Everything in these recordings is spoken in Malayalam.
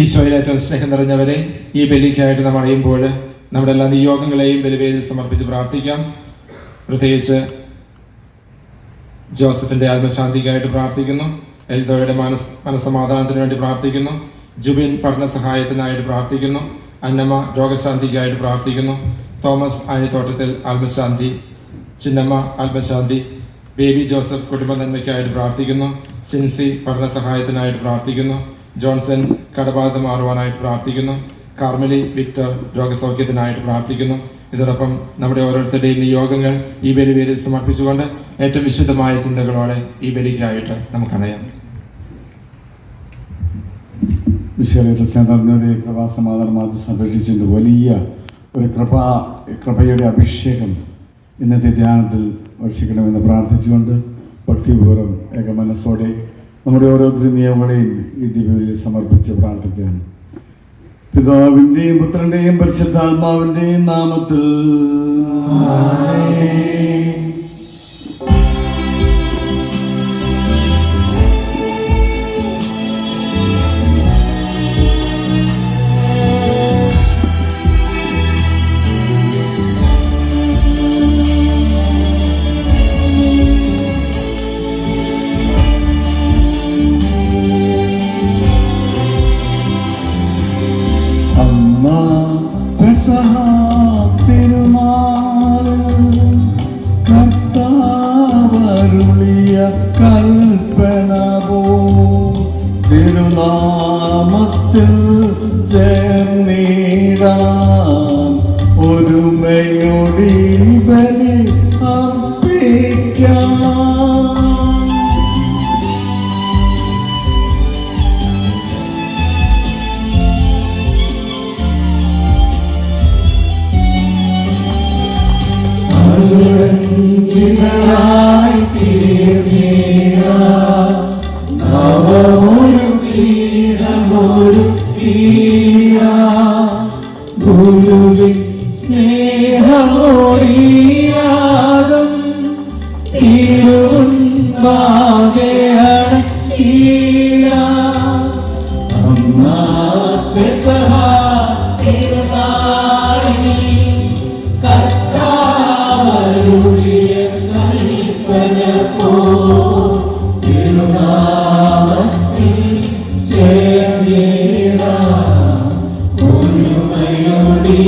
ഈശോയിൽ ഏറ്റവും സ്നേഹം നിറഞ്ഞവരെ, ഈ ബലിക്കായിട്ട് നാം അണയുമ്പോൾ നമ്മുടെ എല്ലാ നിയോഗങ്ങളെയും ബലിവേദിയിൽ സമർപ്പിച്ച് പ്രാർത്ഥിക്കാം. പ്രത്യേകിച്ച് ജോസഫിൻ്റെ ആത്മശാന്തിക്കായിട്ട് പ്രാർത്ഥിക്കുന്നു. എൽദോയുടെ മനസ്സമാധാനത്തിന് വേണ്ടി പ്രാർത്ഥിക്കുന്നു. ജുബിൻ പഠന സഹായത്തിനായിട്ട് പ്രാർത്ഥിക്കുന്നു. അന്നമ്മ രോഗശാന്തിക്കായിട്ട് പ്രാർത്ഥിക്കുന്നു. Thomas Anithottathil ആത്മശാന്തി, Chinnamma ആത്മശാന്തി, baby Joseph കുടുംബ നന്മയ്ക്കായിട്ട് പ്രാർത്ഥിക്കുന്നു. സിൻസി പഠന സഹായത്തിനായിട്ട് പ്രാർത്ഥിക്കുന്നു. ജോൺസൺ കടബാധ മാറുവാനായിട്ട് പ്രാർത്ഥിക്കുന്നു. കാർമലി വിക്ടർ രോഗസൗഖ്യത്തിനായിട്ട് പ്രാർത്ഥിക്കുന്നു. ഇതോടൊപ്പം നമ്മുടെ ഓരോരുത്തരുടെയും നിയോഗങ്ങൾ ഈ ബലിവേദിയിൽ സമർപ്പിച്ചുകൊണ്ട് ഏറ്റവും വിശുദ്ധമായ ചിന്തകളോടെ ഈ ബലിക്കായിട്ട് നമുക്കണയാം. വിശേഷ സ്നേഹം നിറഞ്ഞവരെ, കൃപാസമാധാനമാക്കി സംരക്ഷിച്ചിട്ടുണ്ട്. വലിയ ഒരു കൃപയുടെ അഭിഷേകം ഇന്നത്തെ ധ്യാനത്തിൽ വർഷിക്കണമെന്ന് പ്രാർത്ഥിച്ചുകൊണ്ട് ഭക്തിപൂർവ്വം ഏകമനസ്സോടെ നമ്മുടെ ഓരോരുത്തരും നിയമങ്ങളെയും ഈ ദിവ്യബലിയിൽ സമർപ്പിച്ച് പ്രാർത്ഥിക്കുകയാണ്. പിതാവിൻ്റെയും പുത്രൻ്റെയും പരിശുദ്ധാത്മാവിൻ്റെയും നാമത്തിൽ കർത്താവരുളിയ കൽപ്പന പോ തിരുനാമത്തിൽ ചേർന്നിടാം ഒരുമയോടി ബലി അർപ്പിക്കാം. ഗുരുവിൻ സ്നേഹമോടിയാകും തിരുമുൻപാകെ അടച്ചിടാം. അന്നാ പെസഹ തിരുനാളിൽ കർത്താവരുളിയ കൽപ്പന പോ തിരുനാമത്തിൽ ചേർന്നിടാം ഒരുമയോടി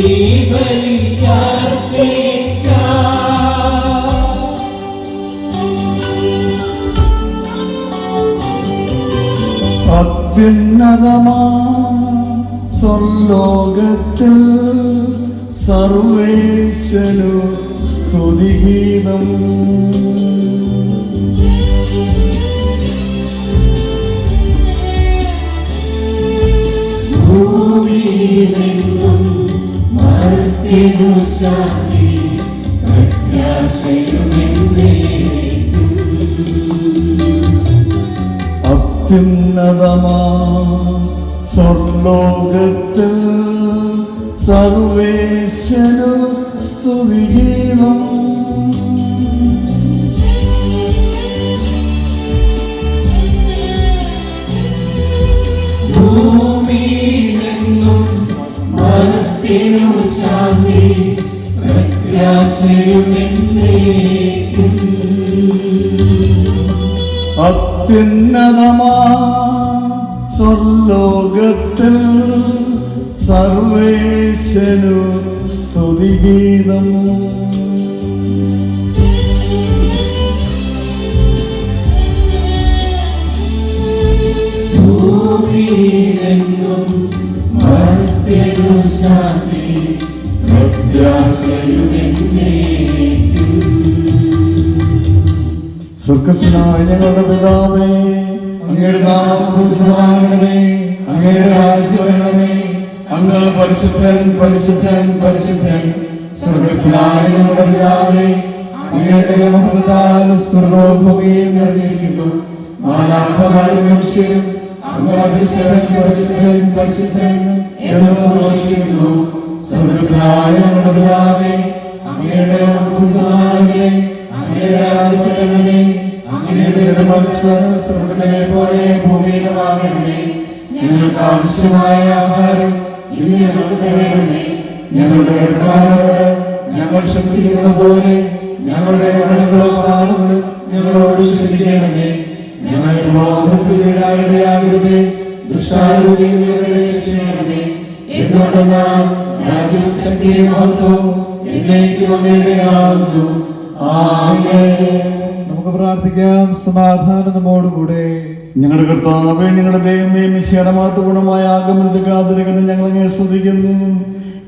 അത്യുന്നതമാ സ്വർലോകത്തിൽ സർവേശ്വരു സ്തുതിഗീതം. ഭൂമിയിലെങ്ങും മർത്യനു ശാന്തി പ്രത്യാശയുമെന്നേക്കും. അത്യുന്നതമാ സ്വർലോകത്തിൽ സർവേശ്വരു സ്തുതിഗീതം. ഭൂമിയിലെങ്ങും മർത്യനു ശാന്തി പ്രത്യാശയുമെന്നേക്കും. അത്യുന്നതമാ സ്വർലോകത്തിൽ സർവേശ്വരു സ്തുതിഗീതം. ഭൂമിയിലെങ്ങും മർത്യനു ശാന്തി പ്രത്യാശയുമെന്നേക്കും. സ്വർഗ്ഗസ്ഥനായ ഞങ്ങളുടെ പിതാവേ, അങ്ങയുടെ നാമം പൂജിതമാകണമേ, അങ്ങയുടെ രാജ്യം വരണമേ, അങ്ങ് പരിശുദ്ധൻ പരിശുദ്ധൻ പരിശുദ്ധൻ. സ്വർഗ്ഗസ്ഥനായ ഞങ്ങളുടെ പിതാവേ, അങ്ങയുടെ മഹത്താൽ സ്വർഗ്ഗവും ഭൂമിയും നിറഞ്ഞിരിക്കുന്നു. മാലാഖമാരും മനുഷ്യരും അങ്ങ് പരിശുദ്ധൻ പരിശുദ്ധൻ പരിശുദ്ധൻ എന്ന് ഘോഷിക്കുന്നു. സ്വർഗ്ഗസ്ഥനായ ഞങ്ങളുടെ പിതാവേ, അങ്ങയുടെ പൂജിതമാകണമേ, അങ്ങയുടെ രാജ്യം വരണമേ, അങ്ങയുടെ സ്വർഗ്ഗത്തിലെ പോലെ ഭൂമിയിലുമാകണമേ. ഞങ്ങൾക്ക് ആവശ്യമായ ആഹാരം ഇനി ഞങ്ങൾക്ക് തരണമേ. ഞങ്ങളുടെ കടക്കാരോട് ഞങ്ങൾ ക്ഷമിച്ചിരുന്ന പോലെ ഞങ്ങളുടെ കടങ്ങളും പാപങ്ങളും ഞങ്ങളോട് ക്ഷമിക്കണമേ. ഞങ്ങളെ ലോകത്തിൽ വീഴാനിടയാകരുതേ, ദുഷ്ടാരൂപിയിൽ നിന്ന് രക്ഷിക്കണമേ. എന്തുകൊണ്ടെന്നാൽ രാജ്യവും ശക്തിയും മഹത്വവും എന്നേക്കും അങ്ങയുടേതാകുന്നു. ആമേൻ. നമുക്ക് പ്രാർത്ഥിക്കാം. സമാധാനം നമ്മോടുകൂടെ. ഞങ്ങളുടെ കർത്താവേ, ഞങ്ങളുടെ ദൈവമേ, മിശിഹായുടെ മഹത്വപൂർണ്ണമായ ആഗമനത്തെ കാത്തിരിക്കുന്ന ഞങ്ങളങ്ങേ സ്തുതിക്കുന്നു.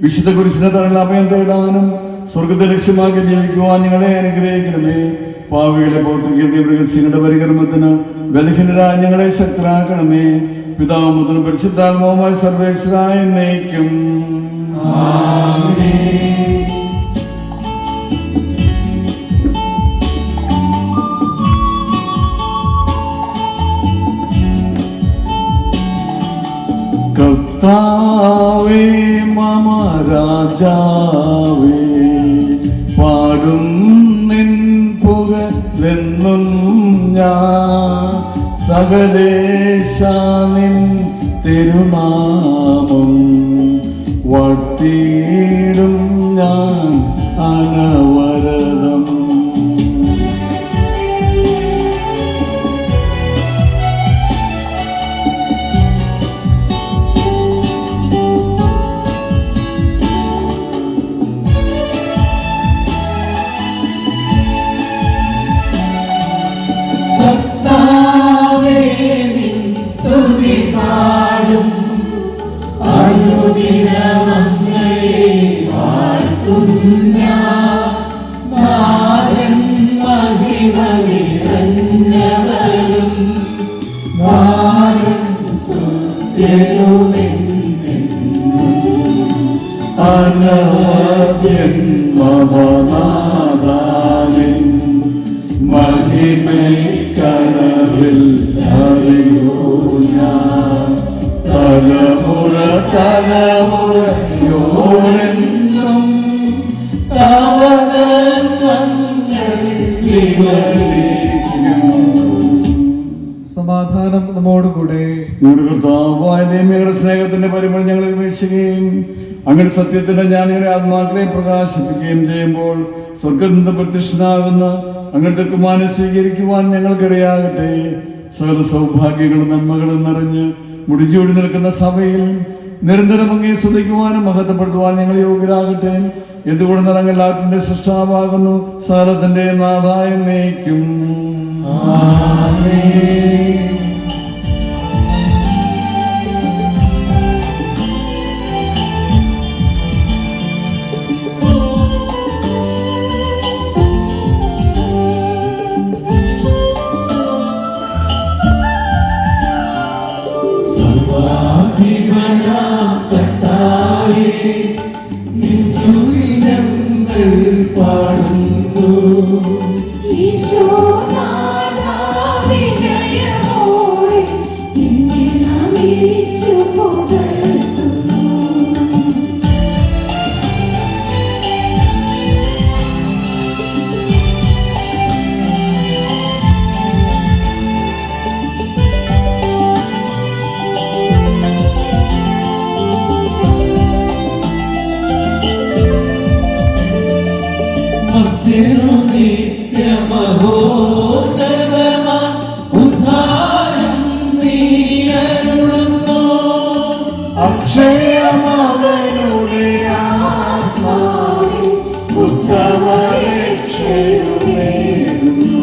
വിശുദ്ധ കുരിശിന്റെ തണൽ അഭയം തേടാനും സ്വർഗത്തെ ലക്ഷ്യമാക്കി ജീവിക്കുവാൻ ഞങ്ങളെ അനുഗ്രഹിക്കണമേ. പാവികളെ പൗത്രികയുടെ രഹസ്യങ്ങളുടെ പരികർമ്മത്തിന് ബലഹീനരായ ഞങ്ങളെ ശക്തരാക്കണമേ. പിതാവ് മുതൽ പരിശുദ്ധാത്മാവുമായി സർവേശ്വരായ എന്നേക്കും. കർത്താവേ മമ രാജാവേ, പാടും നിൻ പുകഴെന്നും ഞാൻ. സകലേശ നിൻ തിരുനാമം വാഴ്ത്തിയിടും ഞാൻ അനവരതം. കർത്താവേ, നിൻ സ്തുതി പാടും, അനുദിനം അങ്ങയെ വാഴ്ത്തും ഞാൻ. നാഥൻ മഹിമ നിറഞ്ഞവരും നാഥൻ സ്തുത്യനുമെന്നെന്നും. അനവദ്യൻ മമനാഥാനിൻ മഹിമൈക്കടവിൽ അറിയൂ ഞാൻ. തലമുറ തലമുറയോടെന്നും തവനങ്ങൾ വിവരിക്കും. സമാധാനം നമ്മോടുകൂടെ. ഞങ്ങളുടെ കർത്താവായ ദൈവങ്ങളുടെ സ്നേഹത്തിന്റെ പരിമളം ഞങ്ങളിൽ വീശുകയും അങ്ങനെ സത്യത്തിന്റെ ജ്ഞാനികളെ ആത്മാക്കളെ പ്രകാശിപ്പിക്കുകയും ചെയ്യുമ്പോൾ സ്വർഗത്തിൽ നിന്ന് പ്രത്യക്ഷനാകുന്ന അങ്ങനത്തെ കുമാരനെ സ്വീകരിക്കുവാൻ ഞങ്ങൾക്കിടയാകട്ടെ. സകല സൗഭാഗ്യങ്ങളും നന്മകളും നിറഞ്ഞ് മുടിച്ചൂടി നിൽക്കുന്ന സഭയിൽ നിരന്തരം അങ്ങേ സ്തുതിക്കുവാനും മഹത്വപ്പെടുത്തുവാൻ ഞങ്ങൾ യോഗ്യരാകട്ടെ. എന്തുകൊണ്ട് നിറങ്ങളാറ്റിന്റെ സൃഷ്ടാവാകുന്നു, സകലത്തിന്റെ നാഥായ എന്നേക്കും. പാടുന്നു അക്ഷയമവനുടെ ആത്മാവിൽ ഉത്തമരക്ഷയുമേകുന്നു.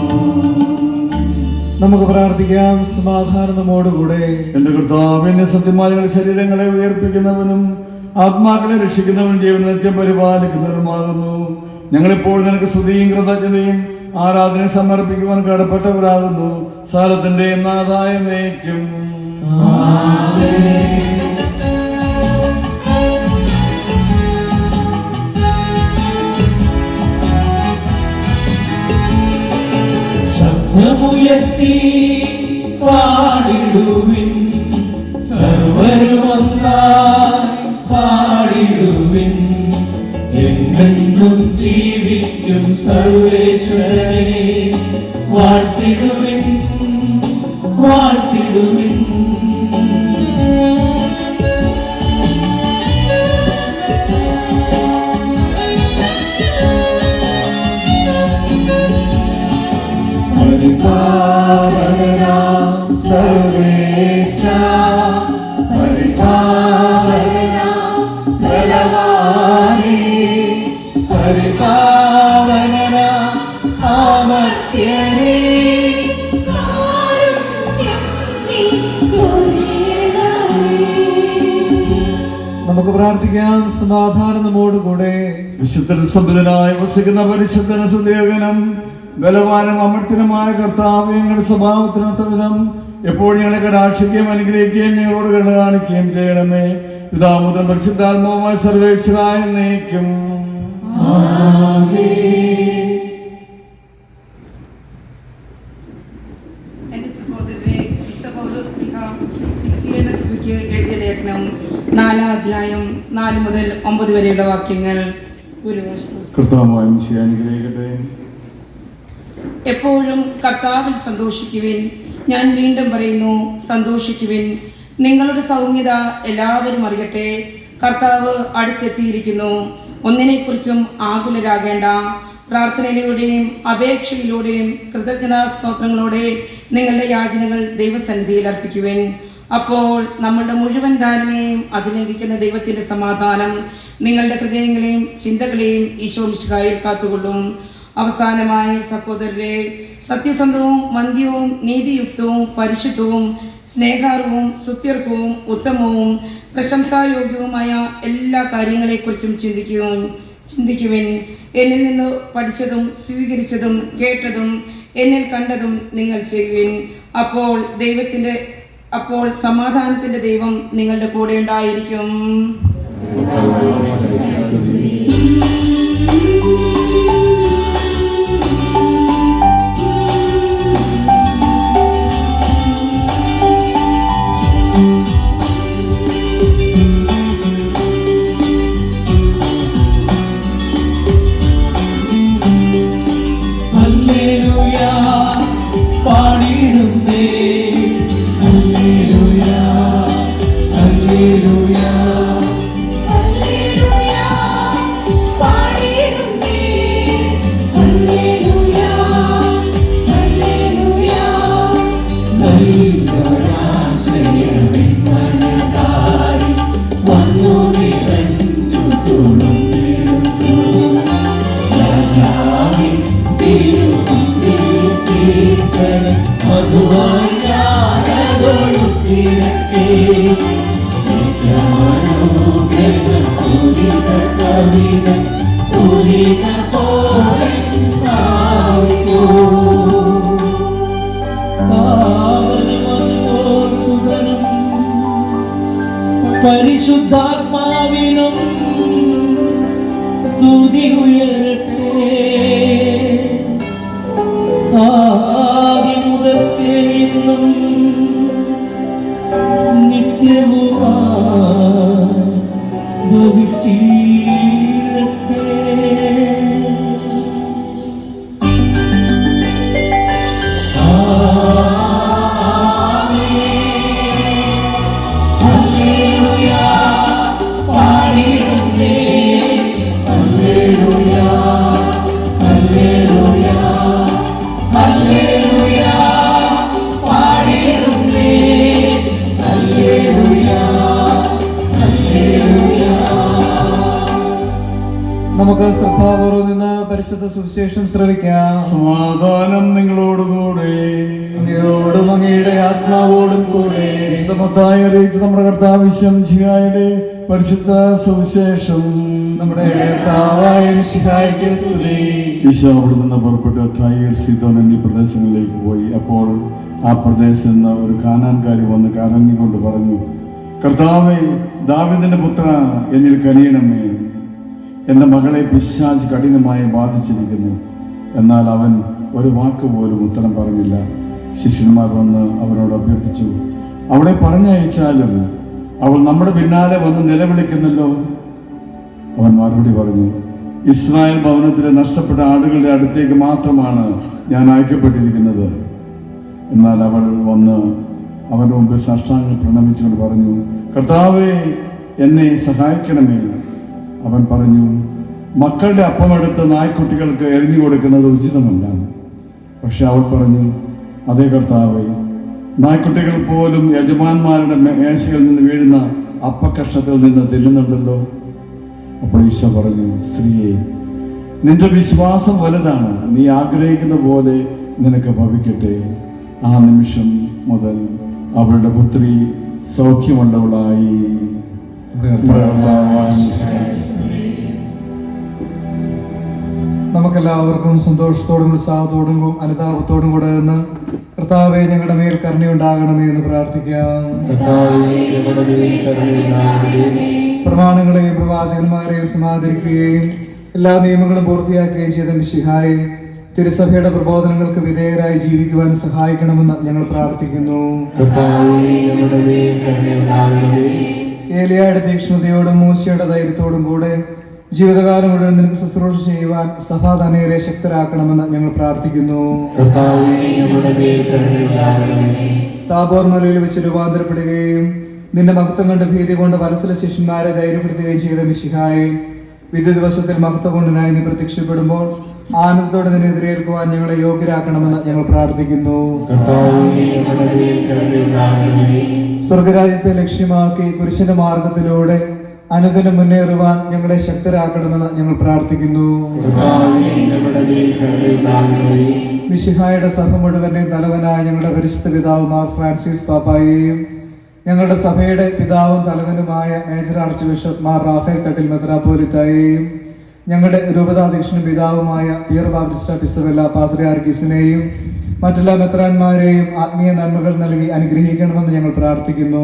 നമുക്ക് പ്രാർത്ഥിക്കാം. സമാധാനം നമ്മോടുകൂടെ. എന്റെ കർത്താവിന്റെ സത്യമായ ശരീരങ്ങളെ ഉയർപ്പിക്കുന്നവനും ആത്മാക്കളെ രക്ഷിക്കുന്നവനും ജീവൻ നിത്യം പരിപാലിക്കുന്നവരുമാകുന്നു. ഞങ്ങളെപ്പോൾ നിനക്ക് സ്തുതിയും കൃതജ്ഞതയും ആരാധന സമർപ്പിക്കുവാൻ കടപ്പെട്ടവരാകുന്നു. സാലത്തിന്റെ നാഥായ എന്നേക്കും. ശബ്ദമുയർത്തി പാടിടുവിൻ, സർവരുമൊന്നായി പാടിടുവിൻ. എന്നെന്നും ജീവിക്കും സർവേശ്വരനെ വാഴ്ത്തിടുവിൻ, വാഴ്ത്തിടുവിൻ. പരിപാലനാം സർവേശ പരിപാലനാം ബലവാനേ പരിപാലനാം അമർത്യനേ നമുക്ക് പ്രാർത്ഥിക്കാം. സമാധാനം നമ്മോടുകൂടെ. വിശുദ്ധ സമ്പന്നനായി വസിക്കുന്ന പരിശുദ്ധന സുദേവനം ബലവാനും അമർത്തിനുമായ കർത്താവ് ഞങ്ങളുടെ സ്വഭാവത്തിനൊത്ത വിധം എപ്പോഴും ഞങ്ങളെ കടാക്ഷിക്കുകയും അനുഗ്രഹിക്കുകയും ഞങ്ങളോട് കരുണ കാണിക്കുകയും ചെയ്യണമേ. പിതാമുദ്രം പരിശുദ്ധാത്മാവുമായ സർവേശ്വരായ നയിക്കും. എന്റെ സഹോദരരെ, വിശുദ്ധ പൗലോസ് ശ്ലീഹ ഫിലിപ്പിയരുടെ സഭയ്ക്ക് എഴുതിയ ലേഖനം 4-ാം അധ്യായം 4 മുതൽ 9 വരെയുള്ള വാക്യങ്ങൾ. കർത്താവായ മിശിഹായെ അനുഗ്രഹിക്കട്ടെ. എപ്പോഴും കർത്താവിൽ സന്തോഷിക്കുവിൻ. ഞാൻ വീണ്ടും പറയുന്നു, സന്തോഷിക്കുവിൻ. നിങ്ങളുടെ സൗമ്യത എല്ലാവരും അറിയട്ടെ. കർത്താവ് അടുത്തെത്തിയിരിക്കുന്നു. ഒന്നിനെക്കുറിച്ചും ആകുലരാകേണ്ട. പ്രാർത്ഥനയിലൂടെയും അപേക്ഷയിലൂടെയും കൃതജ്ഞതാ സ്തോത്രങ്ങളോടെ നിങ്ങളുടെ യാചനകൾ ദൈവസന്നിധിയിൽ അർപ്പിക്കുവിൻ. അപ്പോൾ നമ്മളുടെ മുഴുവൻ ധാരണയും അതിലംഘിക്കുന്ന ദൈവത്തിന്റെ സമാധാനം നിങ്ങളുടെ ഹൃദയങ്ങളെയും ചിന്തകളെയും ഈശോ മിശിഹായിൽ കാത്തുകൊള്ളും. അവസാനമായി സഹോദരരെ, സത്യസന്ധവും വന്ധ്യവും നീതിയുക്തവും പരിശുദ്ധവും സ്നേഹാർഹവും സ്തുത്യർഹവും ഉത്തമവും പ്രശംസായോഗ്യവുമായ എല്ലാ കാര്യങ്ങളെക്കുറിച്ചും ചിന്തിക്കുവിൻ. എന്നിൽ നിന്ന് പഠിച്ചതും സ്വീകരിച്ചതും കേട്ടതും എന്നിൽ കണ്ടതും നിങ്ങൾ ചെയ്യുവിൻ. അപ്പോൾ സമാധാനത്തിന്റെ ദൈവം നിങ്ങളുടെ കൂടെ ഉണ്ടായിരിക്കും. ഹല്ലേലൂയ പാടിടുന്നേ ഹല്ലേലൂയ ഹല്ലേലൂയ ഹല്ലേലൂയ പാടിടുന്നേ ഹല്ലേലൂയ ഹല്ലേലൂയ ദൈവരാശ്രയമിൻ മനതാരി വന്നു നിറഞ്ഞു തുളുമ്പിടുന്നു രാജാവിൻ മധുവായി ഞാനതൊഴുക്കിടട്ടെ കവിത തുരിക പോലെ സുധനം പരിശുദ്ധാത്മാവിനും സ്തുതി ഉയരട്ടെ ആദി മുതൽക്കേ ഇന്നും നിത്യവുമായി ഭവിച്ചിടട്ടെ. ഹല്ലേലൂയ പാടിടുന്നേ ഹല്ലേലൂയ ഹല്ലേലൂയ ഹല്ലേലൂയ പാടിടുന്നേ ഹല്ലേലൂയ ഹല്ലേലൂയ. നമുക്ക് ശ്രദ്ധാപൂർവ്വം നിന്ന് പരിശുദ്ധ സുവിശേഷം ശ്രവിക്കാം. സമാധാനം നിങ്ങളോടുകൂടെ. അങ്ങയോടും അങ്ങയുടെ ആത്മാവോടും കൂടെ. മത്തായി അറിയിച്ച നമ്മുടെ കർത്താവ് മിശിഹായുടെ പരിശുദ്ധ സുവിശേഷം. നമ്മുടെ കർത്താവായ മിശിഹായ്ക്ക് സ്തുതി. ഈശോ അവിടെ നിന്ന് പുറപ്പെട്ട് ടൈർ സീതോൻ എന്നീ പ്രദേശങ്ങളിലേക്ക് പോയി. അപ്പോൾ ആ പ്രദേശത്ത് നിന്ന് ഒരു കാനാൻകാരി വന്ന് കരഞ്ഞുകൊണ്ട് പറഞ്ഞു, കർത്താവേ, ദാവീദിന്റെ പുത്ര, എന്നിൽ കനിയണമേ. എൻ്റെ മകളെ പിശാച് കഠിനമായി ബാധിച്ചിരിക്കുന്നു. എന്നാൽ അവൻ ഒരു വാക്ക് പോലും ഉത്തരം പറഞ്ഞില്ല. ശിഷ്യന്മാർ വന്ന് അവനോട് അഭ്യർത്ഥിച്ചു, അവളെ പറഞ്ഞയച്ചാലും അവൾ നമ്മുടെ പിന്നാലെ വന്ന് നിലവിളിക്കുന്നല്ലോ. അവൻ മറുപടി പറഞ്ഞു, ഇസ്രായേൽ ഭവനത്തിലെ നഷ്ടപ്പെട്ട ആടുകളുടെ അടുത്തേക്ക് മാത്രമാണ് ഞാൻ അയക്കപ്പെട്ടിരിക്കുന്നത്. എന്നാൽ അവൾ വന്ന് അവൻ്റെ മുമ്പിൽ സാഷ്ടാംഗം പ്രണമിച്ചുകൊണ്ട് പറഞ്ഞു, കർത്താവേ, എന്നെ സഹായിക്കണമേ. അവൻ പറഞ്ഞു, മക്കളുടെ അപ്പമെടുത്ത് നായ്ക്കുട്ടികൾക്ക് എറിഞ്ഞു കൊടുക്കുന്നത് ഉചിതമല്ല. പക്ഷെ അവൾ പറഞ്ഞു, അതേ കർത്താവേ, നായ്ക്കുട്ടികൾ പോലും യജമാന്മാരുടെ മേശയിൽ നിന്ന് വീഴുന്ന അപ്പക്കഷത്തിൽ നിന്ന് തിന്നുന്നുണ്ടല്ലോ. അപ്പോൾ ഈശോ പറഞ്ഞു, സ്ത്രീയെ, നിന്റെ വിശ്വാസം വലുതാണ്, നീ ആഗ്രഹിക്കുന്ന പോലെ നിനക്ക് ഭവിക്കട്ടെ. ആ നിമിഷം മുതൽ അവളുടെ പുത്രി സൗഖ്യമുള്ളവളായി. നമുക്കെല്ലാവർക്കും സന്തോഷത്തോടും ഉത്സാഹത്തോടും അനുതാപത്തോടും കൂടെ നിന്ന് കർത്താവെ ഞങ്ങളുടെ മേൽ കരുണയുണ്ടാകണമേ എന്ന് പ്രാർത്ഥിക്കാം. പ്രമാണങ്ങളെയും പ്രവാചകന്മാരെയും സമാദരിക്കുകയും എല്ലാ നിയമങ്ങളും പൂർത്തിയാക്കുകയും ചെയ്ത മിശിഹായെ തിരുസഭയുടെ പ്രബോധനങ്ങൾക്ക് വിധേയരായി ജീവിക്കുവാൻ സഹായിക്കണമെന്ന് ഞങ്ങൾ പ്രാർത്ഥിക്കുന്നു. ഏലിയായുടെ തീക്ഷ്ണതയോടും മൂശയുടെ ധൈര്യത്തോടും കൂടെ ജീവിതകാലം മുഴുവൻ നിനക്ക് ശുശ്രൂഷ ചെയ്യുവാൻ സഭാ തനയരെ ശക്തരാക്കണമെന്ന് ഞങ്ങൾ പ്രാർത്ഥിക്കുന്നു. താബോർ മലയിൽ വെച്ച് രൂപാന്തരപ്പെടുകയും നിന്റെ മഹത്വം കണ്ട് ഭീതി കൊണ്ട് വത്സല ശിഷ്യന്മാരെ ധൈര്യപ്പെടുത്തുകയും ചെയ്ത മിശിഹായെ വിധി ദിവസത്തിൽ മഹത്വകൊണ്ടനായി നീ പ്രത്യക്ഷപ്പെടുമ്പോൾ ആനന്ദത്തോടെ നിന്നെ എതിരേൽക്കുവാൻ ഞങ്ങളെ യോഗ്യരാക്കണമെന്ന് ഞങ്ങൾ പ്രാർത്ഥിക്കുന്നു. സ്വർഗരാജ്യത്തെ ലക്ഷ്യമാക്കി കുരിശിന്റെ മാർഗത്തിലൂടെ അനുദിനം മുന്നേറുവാൻ ഞങ്ങളെ ശക്തരാക്കണമെന്ന് ഞങ്ങൾ പ്രാർത്ഥിക്കുന്നു. മിശിഹായുടെ സഭ മുഴുവനെ തലവനായ ഞങ്ങളുടെ പരിശുദ്ധ പിതാവ് മാർ ഫ്രാൻസിസ് പാപ്പായെയും ഞങ്ങളുടെ സഭയുടെ പിതാവും തലവനുമായ major archbishop Mar Raphael Thattil മെത്രാപ്പോലിത്തായെയും ഞങ്ങളുടെ രൂപതാധ്യക്ഷനും പിതാവുമായ പിയർ ബാപ്റ്റിസ്റ്റ പിസവെല്ല പാത്രിയാർക്കീസിനെയും മറ്റെല്ലാ മെത്രാന്മാരെയും ആത്മീയ നന്മകൾ നൽകി അനുഗ്രഹിക്കണമെന്ന് ഞങ്ങൾ പ്രാർത്ഥിക്കുന്നു.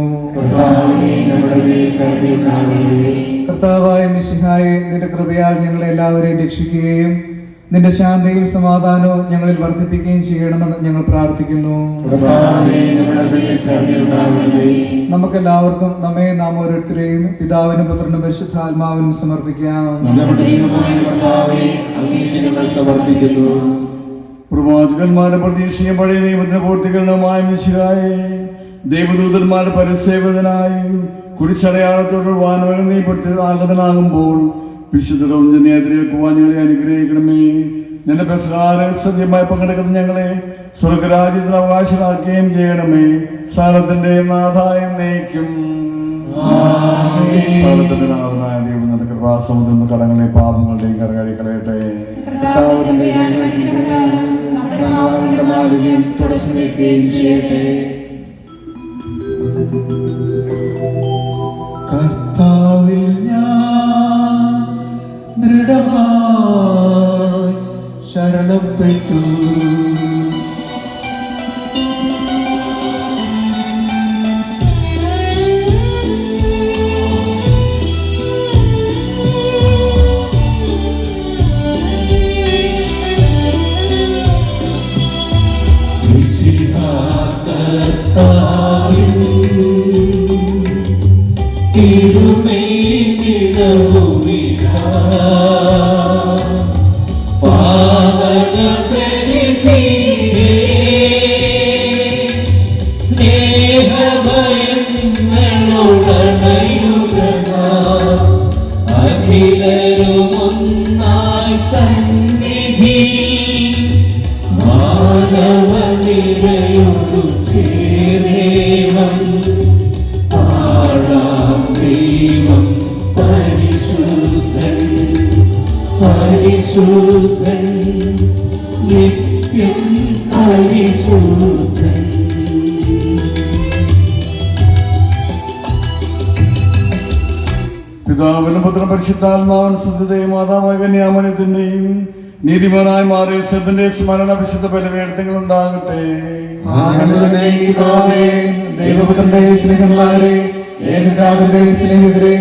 കർത്താവായ മിശിഹായെ നിന്റെ കൃപയാൽ ഞങ്ങളെ എല്ലാവരെയും രക്ഷിക്കുകയും നിന്റെ ശാന്തിയും സമാധാനവും ഞങ്ങളിൽ വർദ്ധിപ്പിക്കുകയും ചെയ്യണമെന്ന് ഞങ്ങൾ പ്രാർത്ഥിക്കുന്നു. നമുക്കെല്ലാവർക്കും നമ്മെ നാം ഓരോരുത്തരെയും പിതാവിനും പുത്രനും പരിശുദ്ധാത്മാവിനും സമർപ്പിക്കാം. പ്രവാചകന്മാരുടെ പ്രതീക്ഷയും പഴയ നിയമത്തിന്റെ പൂർത്തീകരണവുമായ മിശിഹായെ ദൈവദൂതന്മാരുടെ പരിസേവകനായും കുരിശടയാളത്തോട് വാനവകൾ നീ ആഗതനാകുമ്പോൾ വിശുദ്ധനെ എതിരേൽക്കുവാൻ ഞങ്ങളെ അനുഗ്രഹിക്കണമേ. നിന്റെ പ്രസാരസദ്യമായി പങ്കെടുക്കുന്ന ഞങ്ങളെ സ്വർഗരാജ്യത്തിൽ അവകാശമാക്കുകയും ചെയ്യണമേ. സാലത്തിന്റെ നാഥായ നയിക്കും. സാലത്തിന്റെ നാഥനായ ദൈവം നിന്റെ കൃപാസമുദ്രം കടങ്ങളെ പാപങ്ങളുടെയും കരകഴി കളയട്ടെ. തുടച്ചു നീക്കുകയും ചെയ്യട്ടെ. കർത്താവിൽ ഞാൻ ദൃഢമായി ശരണപ്പെട്ടു. പിതാവിനും പുത്രനും പരിശുദ്ധാത്മാവിനും സ്തുതി. മാതാവായ കന്യാമറിയത്തിന്റെയും നീതിമാനായി മാറിയ യേശുവിന്റെ സ്മരണ വിശുദ്ധ ബലിപീഠത്തിൽ ഉണ്ടാകട്ടെ. ദൈവപുത്രന്റെ സ്നേഹന്മാരെ, ഏകജാതന്റെ സ്നേഹിതരെ,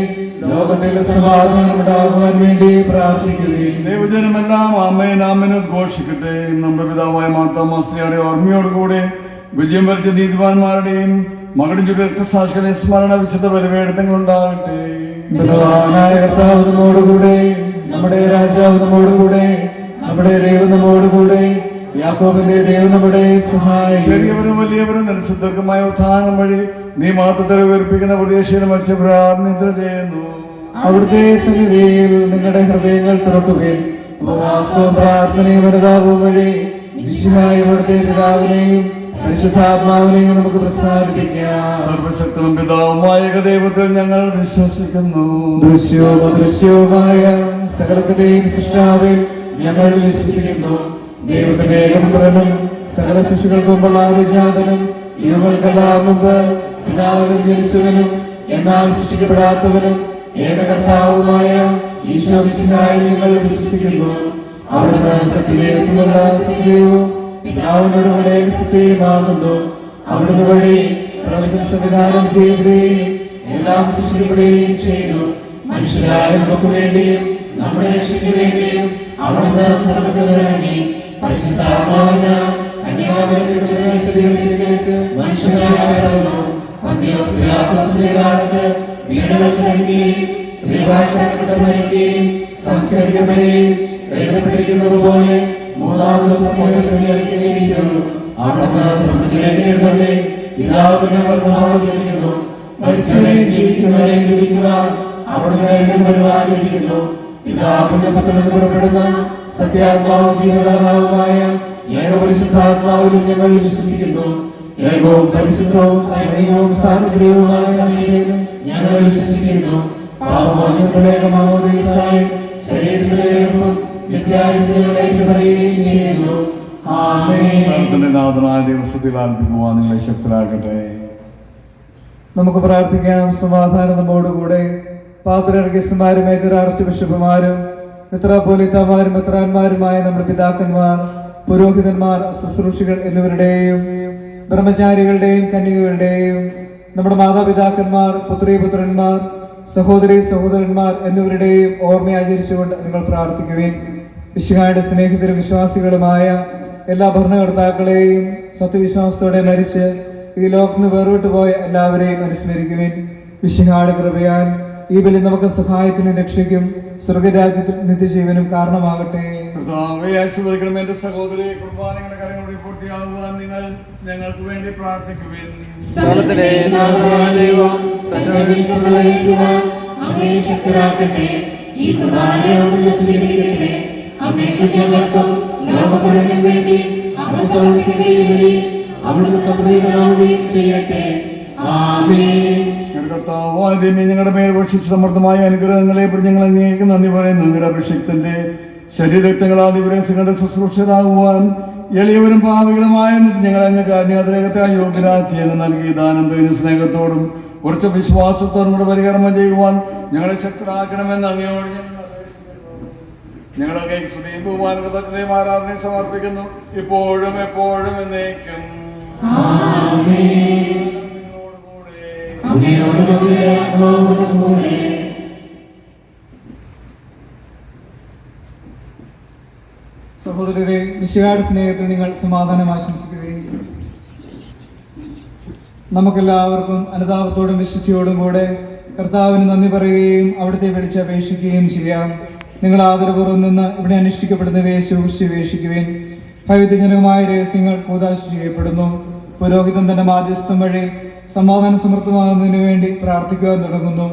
ലോകത്തിൽ സമാധാനമുണ്ടാകുവാൻ വേണ്ടി പ്രാർത്ഥിക്കുകയും ദൈവജനമെല്ലാം ആമേൻ ആമേൻ ഉദ്ഘോഷിക്കട്ടെ. നമ്മുടെ പിതാവായ മാർത്താമാസ്ത്രീയുടെ ഓർമ്മയോടുകൂടെ വിജയം വരിച്ച നീതിമാന്മാരുടെയും മകടും ചുറ്റി രക്തസാക്ഷികളുടെ സ്മരണ വിശുദ്ധ ബലിപീഠത്തിൽ ഉണ്ടാകട്ടെ. ബലവാനായ കർത്താവ് നമ്മോടുകൂടെ, നമ്മുടെ രാജാവ് നമ്മോടുകൂടെ, നമ്മുടെ ദൈവം നമ്മോടുകൂടെ, യാക്കോബിന്റെ ദൈവം നമ്മുടെ സഹായം. ചെറിയവരും വലിയവരും നിരസിദ്ധർക്കുമായ ഉത്ഥാനം വഴി നീ മാത്രത്തെ ഉയർപ്പിക്കുന്ന പ്രതീക്ഷയിൽ മരിച്ച പ്രാർത്ഥന ചെയ്യുന്നു. അവിടുത്തെ സന്നിധിയിൽ നിങ്ങളുടെ ഹൃദയങ്ങൾ തുറക്കുകയും ഉപവാസവും പ്രാർത്ഥനയും അനുതാപവും വഴി വിശുദ്ധായ ഇവിടുത്തെ പിതാവിനെയും പരിശുദ്ധാത്മാവിനെ നമുക്ക് പ്രസാദിപ്പിക്കാം. സർവശക്തനും പിതാവുമായ ദൈവത്തിൽ ഞങ്ങൾ വിശ്വസിക്കുന്നു. ദൃശ്യവും അദൃശ്യവുമായ സകലത്തിന്റെയും സൃഷ്ടാവിൽ ഞങ്ങൾ വിശ്വസിക്കുന്നു. ദൈവത്തിന്റെ ഏകപുത്രനും സകല ശിശുക്കൾക്കുമുള്ള ആദിജാതനും യുഗങ്ങൾക്കെല്ലാം മുമ്പ് പിതാവിനും ജനിച്ചവനും എന്നാൽ സൃഷ്ടിക്കപ്പെടാത്തവനും ഏകകർത്താവുമായ ഈശോ മിശിഹായിൽ ഞങ്ങൾ വിശ്വസിക്കുന്നു. അവിടുന്ന് സത്യദൈവത്തിനുള്ള സത്യവും പിതാവിനോടുകൂടെ സത്യമാകുന്നു. അവിടുന്ന് വഴി പ്രപഞ്ചം സംവിധാനം ചെയ്യപ്പെടുകയും എല്ലാം സൃഷ്ടിക്കപ്പെടുകയും ചെയ്തു. മനുഷ്യരായ നമുക്ക് വേണ്ടിയും നമ്മുടെ രക്ഷയ്ക്ക് വേണ്ടിയും അവിടുന്ന് സ്വർഗ്ഗത്തിൽ ഇറങ്ങി പരിശുദ്ധാത്മാവിന് മനുഷ്യരായ പന്തിയോസ് പിലാത്തോസിന്റെ കാലത്ത് പീഡകൾ സഹിക്കുകയും സ്ത്രീവാഴ്ത്തപ്പെട്ട് മരിക്കുകയും സംസ്കരിക്കപ്പെടുകയും എഴുതപ്പെട്ടിരിക്കുന്നത് പോലെ മൂന്നാം ദിവസം ഉയർത്തെഴുന്നേൽക്കുകയും ചെയ്തു. അവിടുന്ന് സ്വർഗ്ഗത്തിലേക്ക് എഴുന്നള്ളി പിതാവിനെ വർദ്ധമായിരിക്കുന്നു. മരിച്ചവരെയും ജീവിക്കുന്നവരെയും വിധിക്കുവാൻ അവിടുന്ന് എഴുതി വരുവാനിരിക്കുന്നു. പിതാവിന്റെ പത്രം പുറപ്പെടുന്ന സത്യാത്മാവും ജീവദാതാവുമായ ഏകപരിശുദ്ധാത്മാവിലും ഞങ്ങൾ വിശ്വസിക്കുന്നു. ഏകവും പരിശുദ്ധവും സൈനികവും സാർവത്രികവുമായ സഭയിലും ഞങ്ങൾ വിശ്വസിക്കുന്നു. പാപമോചനത്തിലേക്ക് മാമോദീസായി ശരീരത്തിലെ ഏർപ്പും നിത്യായുസ്സുകൾ ഏറ്റുപറയുകയും ചെയ്യുന്നു. ആമേൻ. നാഥനായ ദിവസത്തിൽ ആൽപ്പിക്കുവാൻ നിങ്ങളെ ശക്തരാക്കട്ടെ. നമുക്ക് പ്രാർത്ഥിക്കാം. സമാധാനം നമ്മോടുകൂടെ. പാത്രിയർക്കീസുമാരും മേജർ ആർച്ച് ബിഷപ്പുമാരും മെത്രാപ്പോലീത്തമാരും മെത്രാന്മാരുമായ നമ്മുടെ പിതാക്കന്മാർ, പുരോഹിതന്മാർ, ശുശ്രൂഷികൾ എന്നിവരുടെയും ബ്രഹ്മചാരികളുടെയും കന്യകകളുടെയും നമ്മുടെ മാതാപിതാക്കന്മാർ, പുത്രീപുത്രന്മാർ, സഹോദരി സഹോദരന്മാർ എന്നിവരുടെയും ഓർമ്മ ആചരിച്ചുകൊണ്ട് നിങ്ങൾ പ്രാർത്ഥിക്കുവേൻ. മിശിഹായുടെ സ്നേഹിതരും വിശ്വാസികളുമായ എല്ലാ ഭരണകർത്താക്കളെയും സത്യവിശ്വാസത്തോടെ മരിച്ച് ഈ ലോകത്ത് നിന്ന് വേർവിട്ടു പോയ എല്ലാവരെയും അനുസ്മരിക്കുവേൻ. മിശിഹായുടെ കൃപയാൽ ഈ ബലി നമുക്ക് സഹായത്തിനും രക്ഷയ്ക്കും സ്വർഗരാജ്യത്തിൽ നിത്യജീവനും കാരണമാകട്ടെ. എന്റെ സഹോദരി കുർബാനയുടെ കാര്യങ്ങൾ പൂർത്തിയാകുവാൻ നിങ്ങൾ ഞങ്ങൾക്ക് വേണ്ടി പ്രാർത്ഥിക്കുവേൻ. ഞങ്ങളുടെ മേൽ ഭക്ഷിച്ച സമൃദ്ധമായ അനുഗ്രഹങ്ങളെ ഞങ്ങൾ അങ്ങേക്ക് നന്ദി പറയുന്നു. നിങ്ങളുടെ അഭിഷേകത്തിന്റെ ശരീരരക്തങ്ങളാദിവരങ്ങളുടെ ശുശ്രൂഷരാകുവാൻ എളിയവരും പാപികളുമായ ഞങ്ങൾ അങ്ങ് കാരണയാത്രേകത്തെ അയോഗ്യരാക്കി അങ്ങ് നൽകിയ ദാനന്ദവിന് സ്നേഹത്തോടും കുറച്ച് വിശ്വാസത്തോടും കൂടെ പരികർമ്മം ചെയ്യുവാൻ ഞങ്ങളെ ശക്തരാക്കണമെന്ന് അങ്ങയോട് ഞങ്ങൾ അങ്ങേക്ക് സ്തുതിയും ബഹുമാനവും ആരാധനയും സമർപ്പിക്കുന്നു, ഇപ്പോഴും എപ്പോഴും എന്നേക്കും. സഹോദരരെ, മിശിഹായുടെ സ്നേഹത്തിൽ നിങ്ങൾ സമാധാനം ആശംസിക്കുകയും നമുക്കെല്ലാവർക്കും അനുതാപത്തോടും വിശുദ്ധിയോടും കൂടെ കർത്താവിന് നന്ദി പറയുകയും അവിടുത്തെ വിളിച്ചപേക്ഷിക്കുകയും ചെയ്യാം. നിങ്ങൾ ആദരപൂർവ്വം നിന്ന് ഇവിടെ അനുഷ്ഠിക്കപ്പെടുന്നവയെ സൂക്ഷിച്ചുപേക്ഷിക്കുവേൻ. ഭയവിധജനകമായ രഹസ്യങ്ങൾ കൂദാശ ചെയ്യപ്പെടുന്നു. പുരോഹിതൻ തന്റെ മാധ്യസ്ഥം വഴി സമാധാന സമൃദ്ധമാകുന്നതിന് വേണ്ടി പ്രാർത്ഥിക്കുവാൻ തുടങ്ങുന്നു.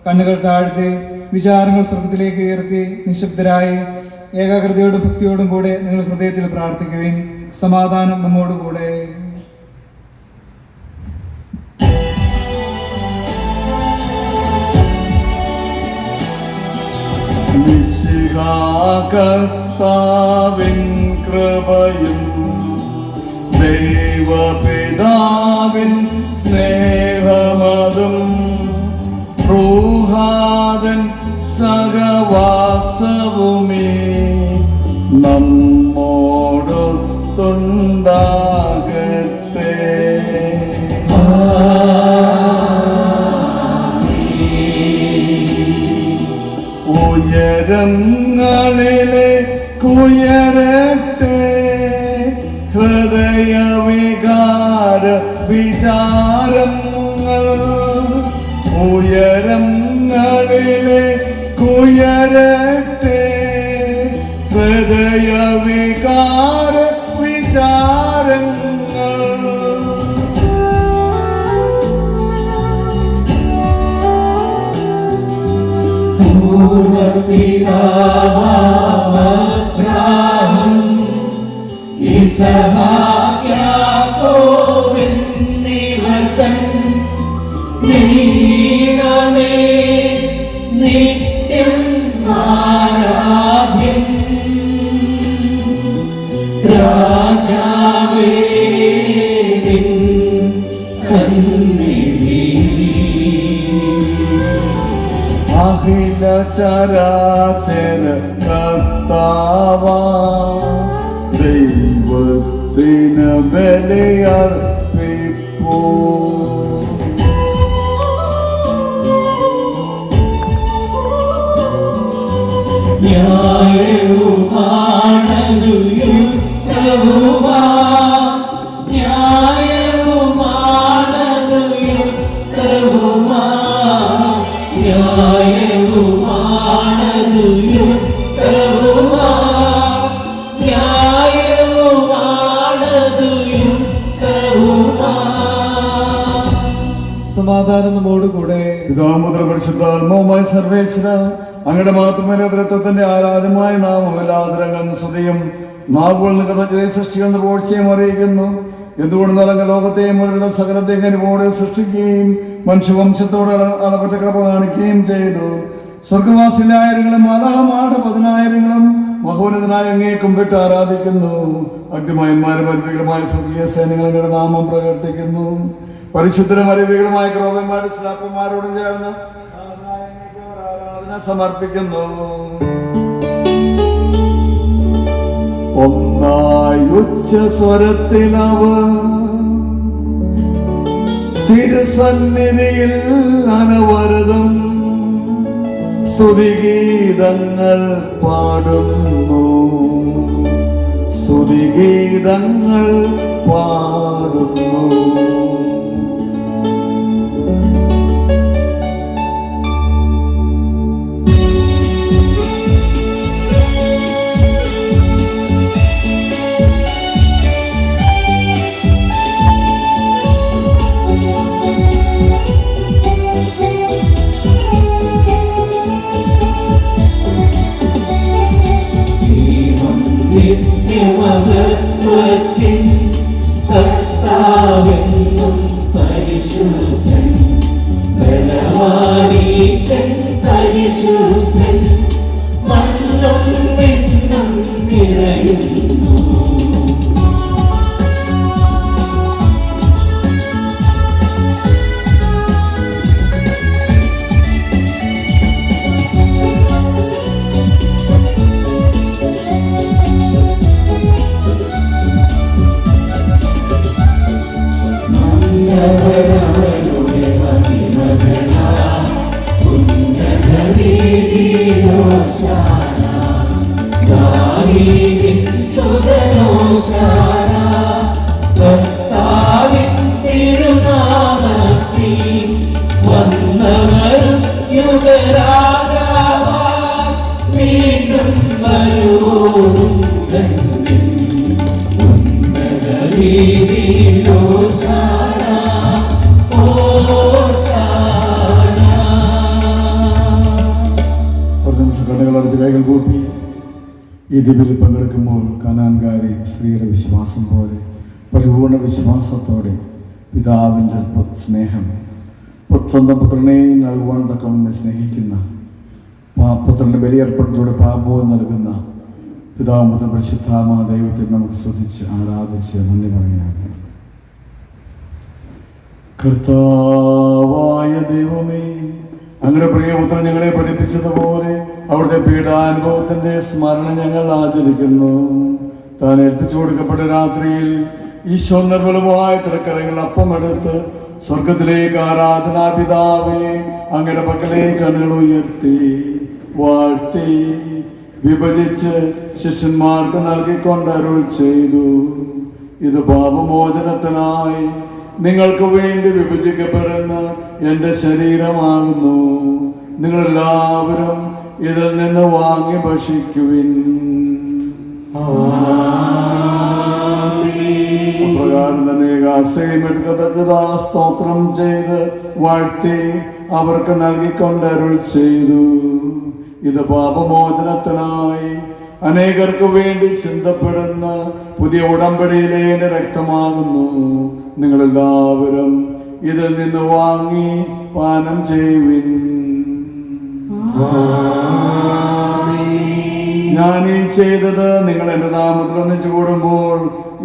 കണ്ണുകൾ താഴ്ത്തി വിചാരങ്ങൾ സ്വർഗത്തിലേക്ക് ഉയർത്തി നിശബ്ദരായി ഏകാഗ്രതയോടും ഭക്തിയോടും കൂടെ നിങ്ങൾ ഹൃദയത്തിൽ പ്രാർത്ഥിക്കുവിൻ. സമാധാനം നമ്മോടുകൂടെ. കർത്താവിൻ കൃപയും ദൈവപിതാവിൻ സ്നേഹമതും റൂഹാദൻ സഹവാസവുമേ നമ്മോടൊത്തുണ്ടാകട്ടെ. ഉയരങ്ങളിലെ കുയരട്ടെ ഹൃദയവികാര വിചാരങ്ങൾ. ഉയരങ്ങളിലെ കുയരട്ടെ ഹൃദയവികാര വിചാരങ്ങൾ. ഇസഹാക്ക് യാക്കോബ് രാജാവേ നിൻ അഖില ചരാചര കർത്താവാ ദൈവത്തിന് ബലിയർപ്പിപ്പൂ. ന്യായവുമാണതു യുക്തവുമാ ന്യായവുമാണതു യുക്തവുമാ ന്യായവുമാണതു യുക്തവുമാ ന്യായവുമാണതു യുക്തവുമാ. സമാധാനം നമ്മോടുകൂടെ. പിതാപുത്ര പരിശുദ്ധാത്മാവുമായ സർവേശ്വര അങ്ങയുടെ മാത്രമേ നേതൃത്വത്തിന്റെ ആരാധ്യമായ നാമം എല്ലാതരങ്ങളിൽ സ്തുതിയും നാവുകൾ നിൽക്കുന്ന സൃഷ്ടികളുടെ പോഴ്ചയും അറിയിക്കുന്നു. എന്തുകൊണ്ട് നടന്ന ലോകത്തെയും മുതലുള്ള സകലത്തെയും കനിവോടെ സൃഷ്ടിക്കുകയും മനുഷ്യവംശത്തോട് അളപറ്റ കൃപ കാണിക്കുകയും ചെയ്തു. സ്വർഗവാസിലായിരങ്ങളും മാലാഹമാരുടെ 10,000ങ്ങളും മഹോന്നതനായ അങ്ങേ കുമ്പിട്ട് ആരാധിക്കുന്നു. അഗ്നിമയന്മാരും അരുവികളുമായ സ്വർഗീയ സൈന്യങ്ങളുടെ നാമം പ്രകീർത്തിക്കുന്നു. പരിശുദ്ധരും അരുവികളുമായ ക്രോവന്മാരുടെ സ്ലാപ്പന്മാരോടും ചേർന്ന് ആരാധന സമർപ്പിക്കുന്നു. ഒന്നായി ഉച്ച സ്വരത്തിലവർ തിരുസന്നിധിയിൽ അനവരതം സ്തുതിഗീതങ്ങൾ പാടുന്നു. സ്തുതിഗീതങ്ങൾ പാടുന്നു. നിത്യമഹത്വത്തിൻ കർത്താവെന്നും പരിശുദ്ധൻ ബലവാനീശൻ പരിശുദ്ധൻ മണ്ണും വിണ്ണും നിറയുന്നു. വന്നവരും യുഗരാജാവാൻ വീണ്ടും വരൂടും കണ്ണുകളടച്ച് കൈകൾ കൂപ്പി ഈ ദിവ്യയിൽ പങ്കെടുക്കുമ്പോൾ കാനാൻകാരി സ്ത്രീയുടെ വിശ്വാസം പോലെ പരിപൂർണ വിശ്വാസത്തോടെ പിതാവിൻ്റെ സ്നേഹം സ്വന്തം പുത്രനെ നൽകുവാൻ തക്കവണ്ണം സ്നേഹിക്കുന്ന പുത്രൻ്റെ ബലിയർപ്പണത്തോടെ പാപവും നൽകുന്ന പിതാവും പുത്രൻ പരിശുദ്ധാത്മാ ദൈവത്തെ നമുക്ക് സ്തുതിച്ച് ആരാധിച്ച് നന്ദി പറയുകയാണ്. കർത്താവായ ദൈവമേ, അങ്ങയുടെ പ്രിയപുത്രൻ ഞങ്ങളെ പഠിപ്പിച്ചതുപോലെ അവിടുത്തെ പീഡാനുഭവത്തിന്റെ സ്മരണ ഞങ്ങൾ ആചരിക്കുന്നു. താൻ ഏൽപ്പിച്ചു കൊടുക്കപ്പെട്ട രാത്രിയിൽ ഈശോ നിർമ്മലമായ തൃക്കരങ്ങൾ അപ്പമെടുത്ത് സ്വർഗത്തിലേക്ക് ആരാധനാ പിതാവേ അങ്ങയുടെ പക്കലേക്ക് കണ്ണുകൾ ഉയർത്തി വാഴ്ത്തി വിഭജിച്ച് ശിഷ്യന്മാർക്ക് നൽകിക്കൊണ്ട് അരുൾ ചെയ്തു. ഇത് പാപമോചനത്തിനായി നിങ്ങൾക്ക് വേണ്ടി വിഭജിക്കപ്പെടുന്ന എൻ്റെ ശരീരമാകുന്നു. നിങ്ങളെല്ലാവരും ഇതിൽ നിന്ന് വാങ്ങി ഭക്ഷിക്കുവിൻ. അപ്രകാരം തന്നെ സ്തോത്രം ചെയ്ത് വാഴ്ത്തി അവർക്ക് നൽകിക്കൊണ്ട് അരുൾ ചെയ്തു. ഇത് പാപമോചനത്തിനായി അനേകർക്ക് വേണ്ടി ചിന്തപ്പെടുന്ന പുതിയ ഉടമ്പടിയിലെ എൻ്റെ രക്തമാകുന്നു. നിങ്ങളെല്ലാവരും ഇതിൽ നിന്ന് വാങ്ങി പാനം ചെയ്യുവിൻ. ഞാൻ ഈ ചെയ്തത് നിങ്ങൾ എൻ്റെ നാമത്തിൽ ഒന്നിച്ചു കൂടുമ്പോൾ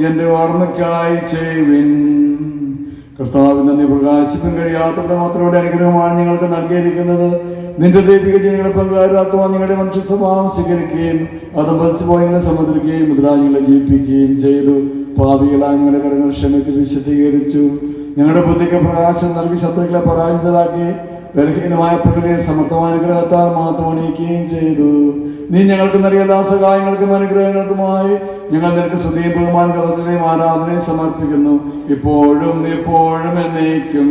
എൻ്റെ ഓർമ്മയ്ക്കായി ചെയ്യുവിൻ. കർത്താവ് നന്ദി പ്രകാശിപ്പിക്കാൻ കഴിയാത്തവരുടെ മാത്രമല്ല അനുഗ്രഹമാണ് ഞങ്ങൾക്ക് നൽകിയിരിക്കുന്നത്. നിന്റെ ദൈവിക ജനങ്ങളെ പങ്കാരാക്കുവാൻ നിങ്ങളുടെ മനുഷ്യ സ്വഭാവം സ്വീകരിക്കുകയും അത് മരിച്ചു പോയങ്ങളെ സമ്മതിക്കുകയും മുദ്രാജ്ഞങ്ങളെ ജീവിപ്പിക്കുകയും ചെയ്തു. പാപികളായ ഞങ്ങളുടെ കടങ്ങൾ ക്ഷമിച്ച് വിശദീകരിച്ചു. ഞങ്ങളുടെ ബുദ്ധിക്ക് പ്രകാശം നൽകി ശത്രുക്കളെ പരാജിതരാക്കി ബലഹീനമായ പ്രകൃതിയെ സമർത്ഥമായ അനുഗ്രഹത്താൽ മാത്രം അണിയിക്കുകയും ചെയ്തു. നീ ഞങ്ങൾക്ക് നൽകിയ എല്ലാ സഹായങ്ങൾക്കും അനുഗ്രഹങ്ങൾക്കുമായി ഞങ്ങൾ നിനക്ക് സ്തുതിയും ബഹുമാനം കഥയും ആരാധനയും സമർപ്പിക്കുന്നു, ഇപ്പോഴും എപ്പോഴും എന്നേക്കും.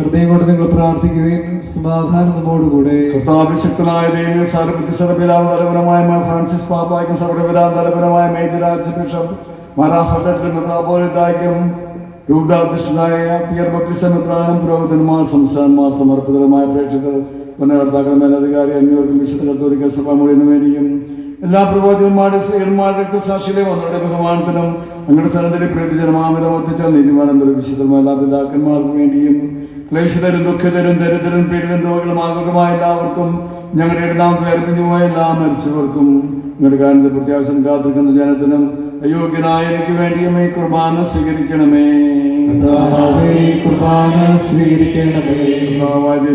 ഹൃദയം കൊണ്ട് നിങ്ങൾ പ്രാർത്ഥിക്കുകയും സമാധാനം നമ്മോടുകൂടെ. കർത്താഭിഷക്തനായ ദൈവം സർവപിതാവ് തലപരമായ ഫ്രാൻസിസ് പാപ്പായ്ക്കും സർവപിതാവ് തലപരമായ മേജർ ആർച്ച് ബിഷപ്പ് മാറാഫറ്റൽ മെത്രാപ്പോലിത്തായ്ക്കും രൂപതാധ്യക്ഷനായ പിയർ ബപ്റ്റിസ്റ്റ് മെത്രാനും പുരോഹിതന്മാർ സംസ്ഥാനന്മാർ സമർപ്പിതമായ പ്രേക്ഷകർ ഭരണകർത്താക്കൾ മേലധികാരി എന്നിവർക്കും വിശുദ്ധ കത്തോലിക്ക സഭ മുഴുവനു വേണ്ടിയും എല്ലാ പ്രവാചകന്മാരുടെ സ്ത്രീയന്മാരുടെ രക്തസാക്ഷികളെ വന്നവരുടെ ബഹുമാനത്തിനും ഞങ്ങളുടെ സ്ഥലത്തിലെ പ്രീതിജനമാമിതം വർദ്ധിച്ച നീതിമാനന്ദരും വിശുദ്ധമായ എല്ലാ പിതാക്കന്മാർക്കും വേണ്ടിയും ക്ലേശിതരും ദുഃഖിതരും ദരിദ്രരും പീഡിതരും രോഗികളും ആകുലമായ എല്ലാവർക്കും ഞങ്ങളുടെ നാമത്തിൽ അർപ്പിച്ചുപോയ എല്ലാ മരിച്ചവർക്കും ഞങ്ങളുടെ കാര്യത്തിൽ പ്രത്യാശം കാത്തിരിക്കുന്ന ജനത്തിനും അയോഗ്യനായ എനിക്ക് വേണ്ടിയും ഈ കുർബാന സ്വീകരിക്കണമേ.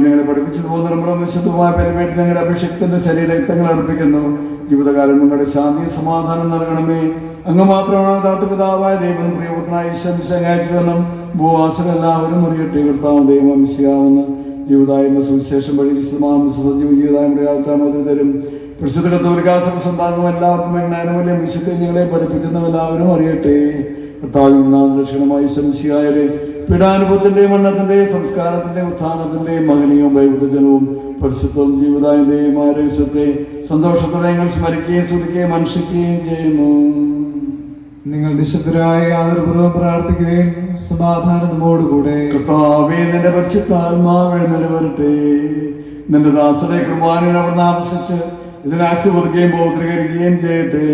ഞങ്ങളെ പഠിപ്പിച്ചത് പോലെ നമ്മുടെ വിശുദ്ധമായ പരിവേറ്റ് ഞങ്ങളുടെ അഭിഷേകത്തിന്റെ ശരീരരക്തങ്ങൾ അർപ്പിക്കുന്നു. ജീവിതകാലം നിങ്ങളുടെ ശാന്തി സമാധാനം നൽകണമേ. അങ്ങ് മാത്രമാണ് യഥാർത്ഥ പിതാവായ ദൈവം പ്രിയപുത്രനായ ഈശ്വരനും ഭൂവാസം എല്ലാവരും അറിയട്ടെ. കർത്താവ് ദൈവം വിശ്യാവുന്ന ജീവിതായ്മ സുവിശേഷം വഴി വിശുദ്ധമാം സജീവ ജീവിതായ്മയുടെ ആൾക്കാരും പരിശുദ്ധ കത്തോലിക്ക സഭ സന്താനവും എല്ലാവർക്കും ജ്ഞാനമൂല്യം വിശുദ്ധ ഞങ്ങളെ പഠിപ്പിക്കുന്നതും എല്ലാവരും അറിയട്ടെ. കർത്താവിന്റെ ലക്ഷണമായി ശംശിയായരെ പീഡാനുഭവത്തിന്റെയും മരണത്തിന്റെയും സംസ്കാരത്തിന്റെയും ഉത്ഥാനത്തിന്റെയും മഹനീയവും വൈബുദ്ധജനവും പരിശുദ്ധവും ജീവിതാന്റെയും ആരോഗ്യത്തെ സന്തോഷത്തോടെ ഞങ്ങൾ സ്മരിക്കുകയും സ്തുതിക്കുകയും അനുഷ്ഠിക്കുകയും ചെയ്യുന്നു. നിങ്ങൾ നിശബ്ദരായി ആദരപൂർവ്വം പ്രാർത്ഥിക്കുകയും സമാധാനം നമ്മോടുകൂടെ. കർത്താവേ, നിന്റെ പരിശുദ്ധാത്മാവ് എഴുന്നള്ളി വരട്ടെ. നിന്റെ ദാസരെ കുർബാനയിൽ അവിടുന്ന് ആവശ്യിച്ച് ഇതിനെ ആശീർവദിക്കുകയും പൗത്രീകരിക്കുകയും ചെയ്യട്ടെ.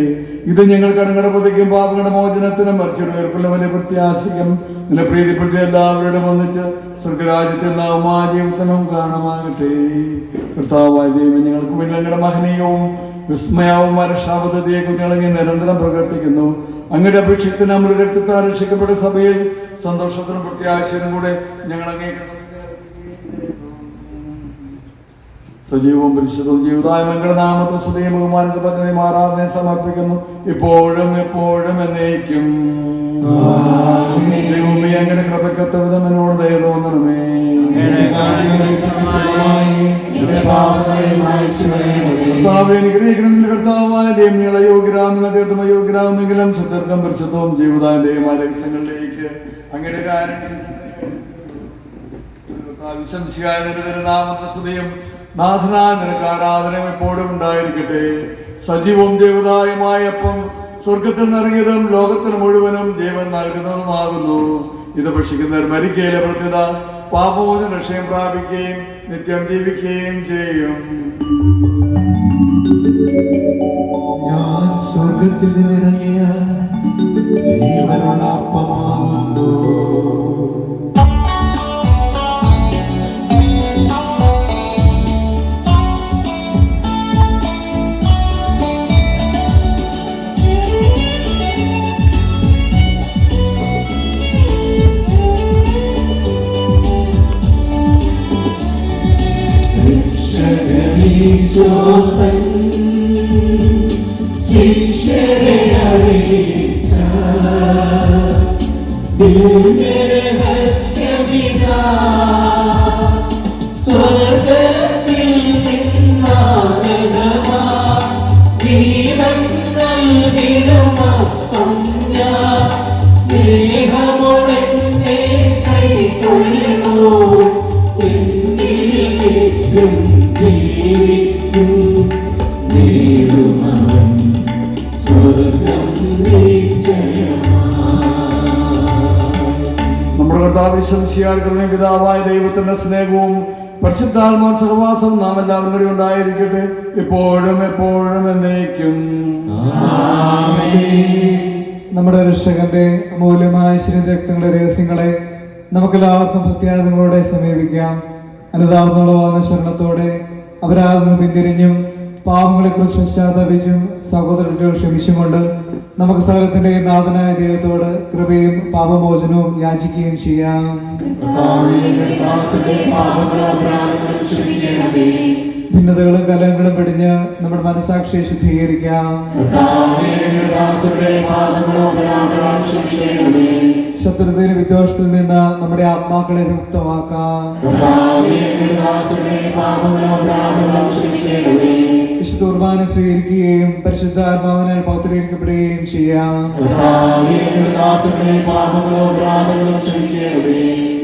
ഇത് ഞങ്ങൾ കടങ്ങളുടെ പുതുക്കും പാപങ്ങളുടെ മോചനത്തിനും മരിച്ചൊരു ഉയർപ്പുള്ള വലിയ പ്രത്യാശയും നിന്നെ പ്രീതിപ്പെടുത്തിയ എല്ലാവരോടും ഒന്നിച്ച് സ്വർഗരാജ്യത്തിൽ നാമ ജീവിതത്തിനും കാണുമാകട്ടെ. കർത്താവായ ദൈവം ഞങ്ങൾക്ക് മുന്നിൽ ഞങ്ങളുടെ മഹനീയവും വിസ്മയവും രക്ഷാപദ്ധതിയെ കുറിച്ച് നിരന്തരം പ്രവർത്തിക്കുന്നു. അങ്ങയുടെ അപേക്ഷത്തിന് നമ്മുടെ രക്തത്താൽ രക്ഷിക്കപ്പെട്ട സഭയിൽ സന്തോഷത്തിനും പ്രത്യാശയിലും കൂടെ ഞങ്ങൾ സജീവവും പരിശുദ്ധവും ജീവിതമായ ഞങ്ങളുടെ നാമത്തിൽ സ്തുതിയും ബഹുമാനവും ആരാധനയെ സമർപ്പിക്കുന്നു, ഇപ്പോഴും എപ്പോഴും എന്നേക്കും. ദൈവമേ, അങ്ങയുടെ കൃപയ്ക്കൊത്ത വിധം എന്നോട് ദയ തോന്നണമേ. കർത്താവായ ദൈവങ്ങളെ യോഗ്യരാവുന്ന തീർത്ഥം അയോഗ്യരാവുന്നെങ്കിലും ശുദ്ധർക്കും പരിശുദ്ധവും ജീവിതായ ദൈവമായ രഹസ്യങ്ങളിലേക്ക് അങ്ങയുടെ കാര്യങ്ങൾ നാമസ്തുതിയും നാഥനായ നിനക്ക് ആരാധനയും എപ്പോഴും ഉണ്ടായിരിക്കട്ടെ. സജീവവും ജീവദായമായ അപ്പം സ്വർഗത്തിൽ നിറങ്ങിയതും ലോകത്തിന് മുഴുവനും ജീവൻ നൽകുന്നതുമാകുന്നു. ഇത് ഭക്ഷിക്കുന്നവർ മരിക്കയിലെ പ്രത്യേകത പാപമോചന രക്ഷയും പ്രാപിക്കുകയും നിത്യം ജീവിക്കുകയും ചെയ്യും. ഞാൻ സ്വർഗത്തിൽ നിന്നിറങ്ങിയ ജീവനുള്ള അപ്പമാകുന്നു. ശിഷ്യരെ അറിയിച്ച രഹസ്യമിതാ, സ്വർഗത്തിൽ നിന്നാഗതമാ ജീവൻ നൽകിടുമപ്പം ഞാൻ സ്നേഹമോടെന്നെ കൈക്കൊള്ളൂ. എന്നിലും ജീവിക്കും നേടുമവൻ സ്വർഗം നിശ്ചയമായി. നമ്മുടെ കർത്താവ് ശംസിയാർക്കുന്ന പിതാവായ ദൈവത്തിന്റെ സ്നേഹവും പരിശുദ്ധാത്മാ സഹവാസവും നാം എല്ലാവരും കൂടി ഉണ്ടായിരിക്കട്ടെ, ഇപ്പോഴും എപ്പോഴും എന്നേക്കും. നമ്മുടെ രക്ഷകന്റെ അമൂല്യമായ ശരീരരക്തങ്ങളുടെ രഹസ്യങ്ങളെ നമുക്കെല്ലാവർക്കും ഭക്തിയാദങ്ങളോടെ സമീപിക്കാം. അനുതാപങ്ങളുള്ള ശരണത്തോടെ അപരാധങ്ങൾ പിന്തിരിഞ്ഞും പാപങ്ങളെക്കുറിച്ച് പശ്ചാത്തപിച്ചും സഹോദരങ്ങളോട് ക്ഷമിച്ചുകൊണ്ട് നമുക്ക് സകലത്തിന്റെ നാഥനായ ദൈവത്തോട് കൃപയും പാപമോചനവും യാചിക്കുകയും ചെയ്യാം. ഭിന്നതകളും കലഹങ്ങളും പിടിഞ്ഞ് നമ്മുടെ മനസാക്ഷിയെ ശുദ്ധീകരിക്കാം. ശത്രുതയിലും വിദ്വേഷത്തിൽ നിന്ന് നമ്മുടെ ആത്മാക്കളെ മുക്തമാക്കാം. വിശുദ്ധ കുർബാന സ്വീകരിക്കുകയും പരിശുദ്ധാത്മാവിനാൽ പൗത്രീകരിക്കപ്പെടുകയും ചെയ്യാം.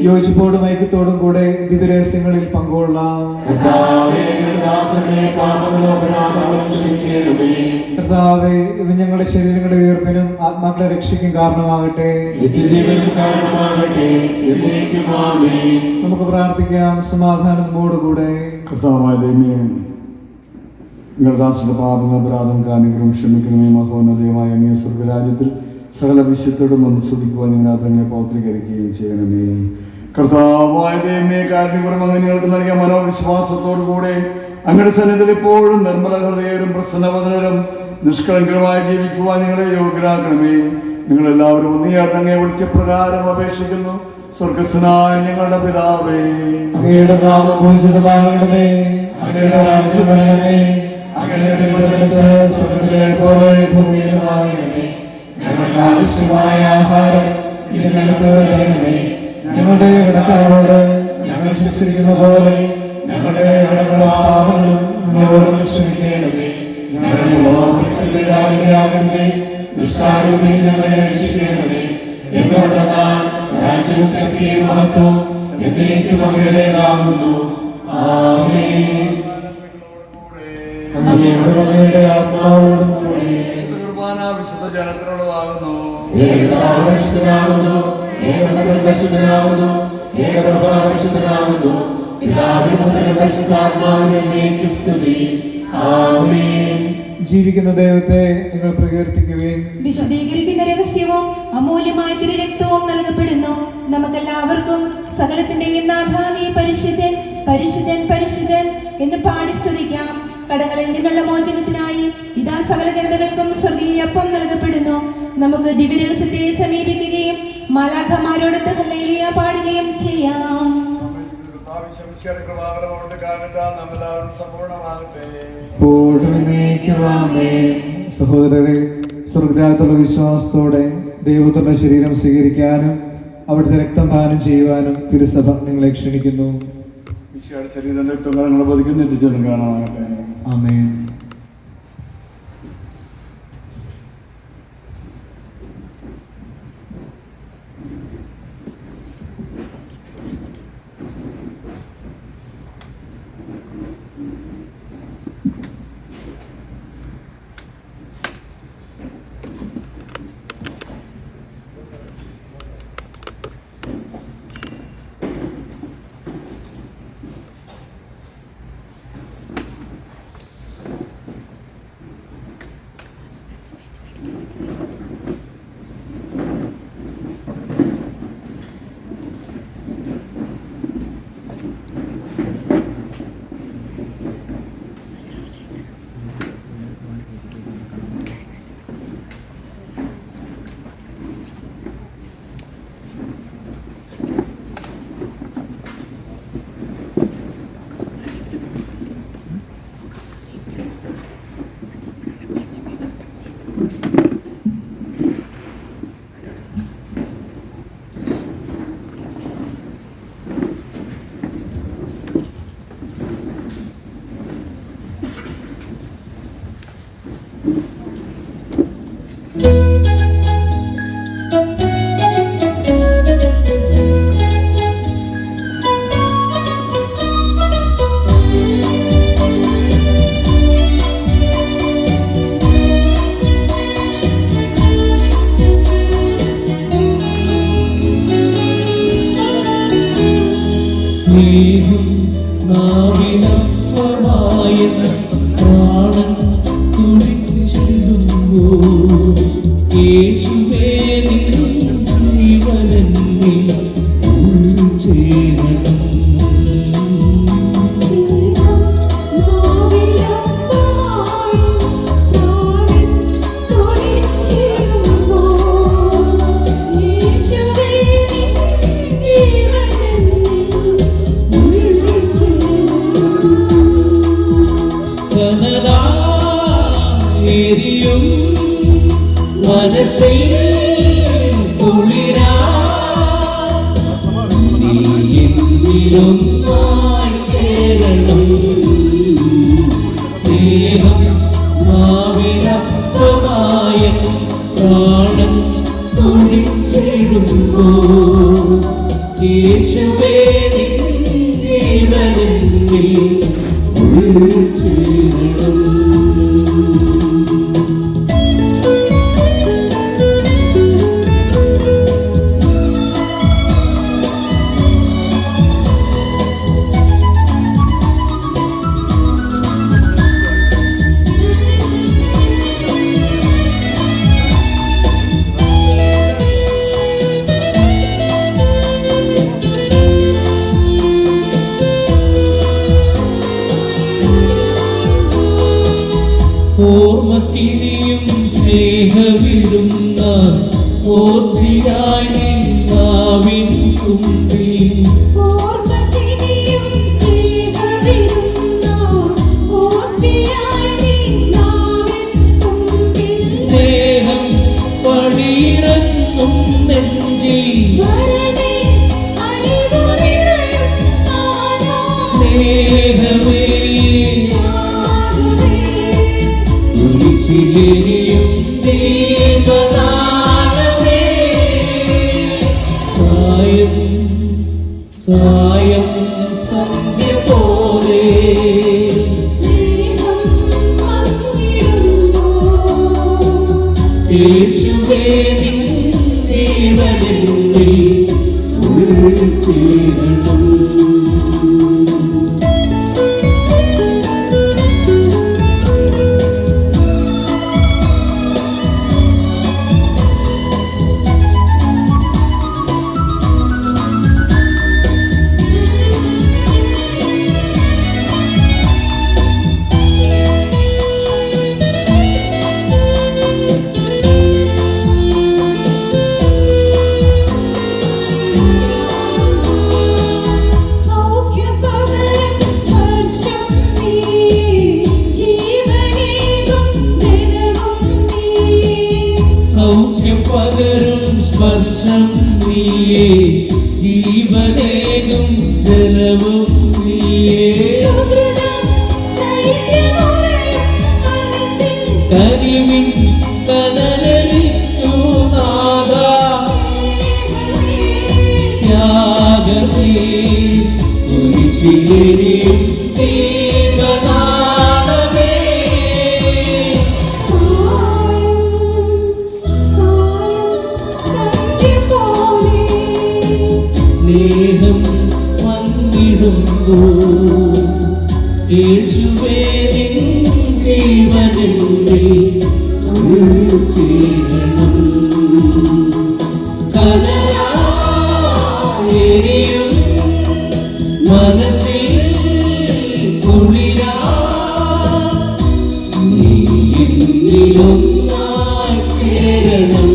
യോജിപ്പോടും ഐക്യത്തോടും കൂടെ ദിവ്യരഹസ്യങ്ങളിൽ പങ്കുകൊള്ളാം. കർത്താവേ, ഇവ ഞങ്ങളുടെ ശരീരങ്ങളുടെ ഉയർപ്പിനും ആത്മാക്കളെ രക്ഷിക്കും കാരണമാകട്ടെ. നമുക്ക് പ്രാർത്ഥിക്കാം. സമാധാനം നമ്മോടുകൂടെ. കർത്താവായ ദൈവമേ, നിങ്ങളുടെ ദാസരുടെ പാപങ്ങൾ അപരാധം കാരണങ്ങളും ക്ഷമിക്കണമേ. മഹോന്നതമായ അങ്ങേ സ്വർഗരാജ്യത്തിൽ സകല വിശുദ്ധോടും ഒന്ന് ശ്രദ്ധിക്കുവാൻ നിങ്ങളെ പൗത്രീകരിക്കുകയും ചെയ്യണമേ. കർത്താവായ ദൈവമേ, കാരുണ്യപുരം അങ്ങ് നിങ്ങൾക്ക് നൽകിയ മനോവിശ്വാസത്തോടു കൂടെ അങ്ങയുടെ സന്നിധിയിൽ എപ്പോഴും നിർമ്മല ഹൃദയരും പ്രസന്നവദനരും നിഷ്കളങ്കരമായി ജീവിക്കുവാൻ നിങ്ങളെ യോഗ്യരാക്കണമേ. നിങ്ങളെല്ലാവരും ഒന്നിയാർന്ന് അങ്ങയെ വിളിച്ച പ്രകാരം അപേക്ഷിക്കുന്നു. സ്വർഗസ്വനായ ഞങ്ങളുടെ പിതാവേ, അങ്ങയുടെ നാമം പൂജിതമാകണമേ. അങ്ങയുടെ രാജ്യം വരണമേ. അങ്ങയുടെ മനസ്സ് സ്വർഗ്ഗത്തിലെ പോലെ ഭൂമിയിലുമാകണമേ. ഞങ്ങൾക്ക് ആവശ്യമായ ആഹാരം ഞങ്ങൾക്ക് തരണമേ. ഞങ്ങളുടെ കടക്കാരോട് ഞങ്ങൾ ശിക്ഷിക്കുന്ന പോലെ ഞങ്ങളുടെ കടങ്ങളും പാപങ്ങളും ഞങ്ങളോട് ക്ഷമിക്കണമേ. ഞങ്ങളുടെ ദുഷ്ടാരൂപി ഞങ്ങളെ രക്ഷിക്കണമേ. എന്തുകൊണ്ടെന്നാൽ രാജ്യവും ശക്തിയും മഹത്വവും എന്നേക്കും അങ്ങയുടേതാകുന്നു. ആമേൻ. അങ്ങയുടെ മകയുടെ ആത്മാവോടും കൂടി വിശുദ്ധ കുർബാന വിശുദ്ധ ജനത്തിനുള്ളതാകുന്നു. ഏകദാപരിശുദ്ധനാകുന്നു, ഏകപരിശുദ്ധനാകുന്നു, ഏകദാപരിശുദ്ധനാകുന്നു. പിതാവിനും പുത്രനും പരിശുദ്ധാത്മാവിനും എന്നേക്കും സ്തുതി. ആമേൻ. ജീവിക്കുന്ന ദൈവത്തെ നിങ്ങൾ പ്രകീർത്തിക്കുവേൻ. വിശദീകരിക്കുന്ന രഹസ്യവും അമൂല്യമായ തിരുരക്തവും നൽകപ്പെടുന്നു. നമുക്കെല്ലാവർക്കും സകലത്തിന്റെയും നാഥ നീ പരിശുദ്ധൻ, പരിശുദ്ധൻ, പരിശുദ്ധൻ എന്ന് പാടി സ്തുതിക്കാം. കടങ്ങളിൽ നിന്നുള്ള മോചനത്തിനായി ഇതാ സകല ജനതകൾക്കും സ്വർഗീയ അപ്പം നൽകപ്പെടുന്നു. നമുക്ക് ദിവ്യരഹസ്യത്തെ സമീപിക്കുകയും മാലാഖമാരോടൊത്ത് ഹല്ലേലൂയ പാടുകയും ചെയ്യാം. സഹോദരരെ, സ്വർഗ്ഗരാജ്യത്തുള്ള വിശ്വാസത്തോടെ ദൈവത്തിന്റെ ശരീരം സ്വീകരിക്കാനും അവിടുത്തെ രക്തം പാനം ചെയ്യുവാനും തിരുസഭ നിങ്ങളെ ക്ഷണിക്കുന്നു. ശരീരം രക്തങ്ങൾ നിങ്ങളെ പതിക്കുന്ന എത്തിച്ചേരും കാണാമാകട്ടെ. ആമേൻ. സ്നേഹം നാവിനപ്പമായ പ്രാണൻ തുടിച്ചെല്ലുമ്പോൾ യേശുവേ നിൻ ജീവനെന്നിൽ ഉൾച്ചേരണം. സ്നേഹം എരിയും മനസ്സിൽ കുളിരാ നീ എന്നിലൊന്നായി ചേരണം സ്നേഹം മാവിലപ്പമായ പ്രാണൻ തുടിച്ചിടുമ്പോ യേശുവേ നിൻ ജീവനെന്നിൽ ഉൾച്ചേരണം. ഓർമ്മക്കിനിയും സ്നേഹവിടുന്ന ഓർത്തിയായി നിന്നാവിൻ തുമ്പിൽ ഓർമ്മക്കിനിയും സ്നേഹവിടുന്ന ഓർത്തിയായി നിന്നാവിൻ തുമ്പിൽ സ്നേഹം പടിയിറങ്ങും നെഞ്ചിൽ വരണേ അലിവു നിറയും നാഥാ സ്നേഹമേ കുരിശിലെരിയും ദീപനാളമേ സായം സായം സന്ധ്യ പോലെ സ്നേഹം പങ്കിടുമ്പോൾ യേശുവേ നിൻ ജീവനെന്നിൽ ഉൾച്ചേരണം. സൗഖ്യപകരം സ്പർശം നീ ജീവനേകും ജലവും നീ സൗഖ്യം പകരും സ്പർശം നീയേ ജീവനേകും ജലവും നീയേ സുഹൃതം ശൈത്യമുറയും മനസ്സിൽ കരിമിൻ കനലിച്ചു നാദാ ത്യാഗമേ കുരിശിലെരിയും ദീപനാളമേ സായം സായം സന്ധ്യ പോലെ സ്നേഹം പങ്കിടുമ്പോ യേശുവേ നിൻ ജീവനെന്നിൽ ഉൾച്ചേരണം. കനലായെരിയും മനസ്സിൽ കുളിരാ നീ എന്നിലൊന്നായി ചേരണം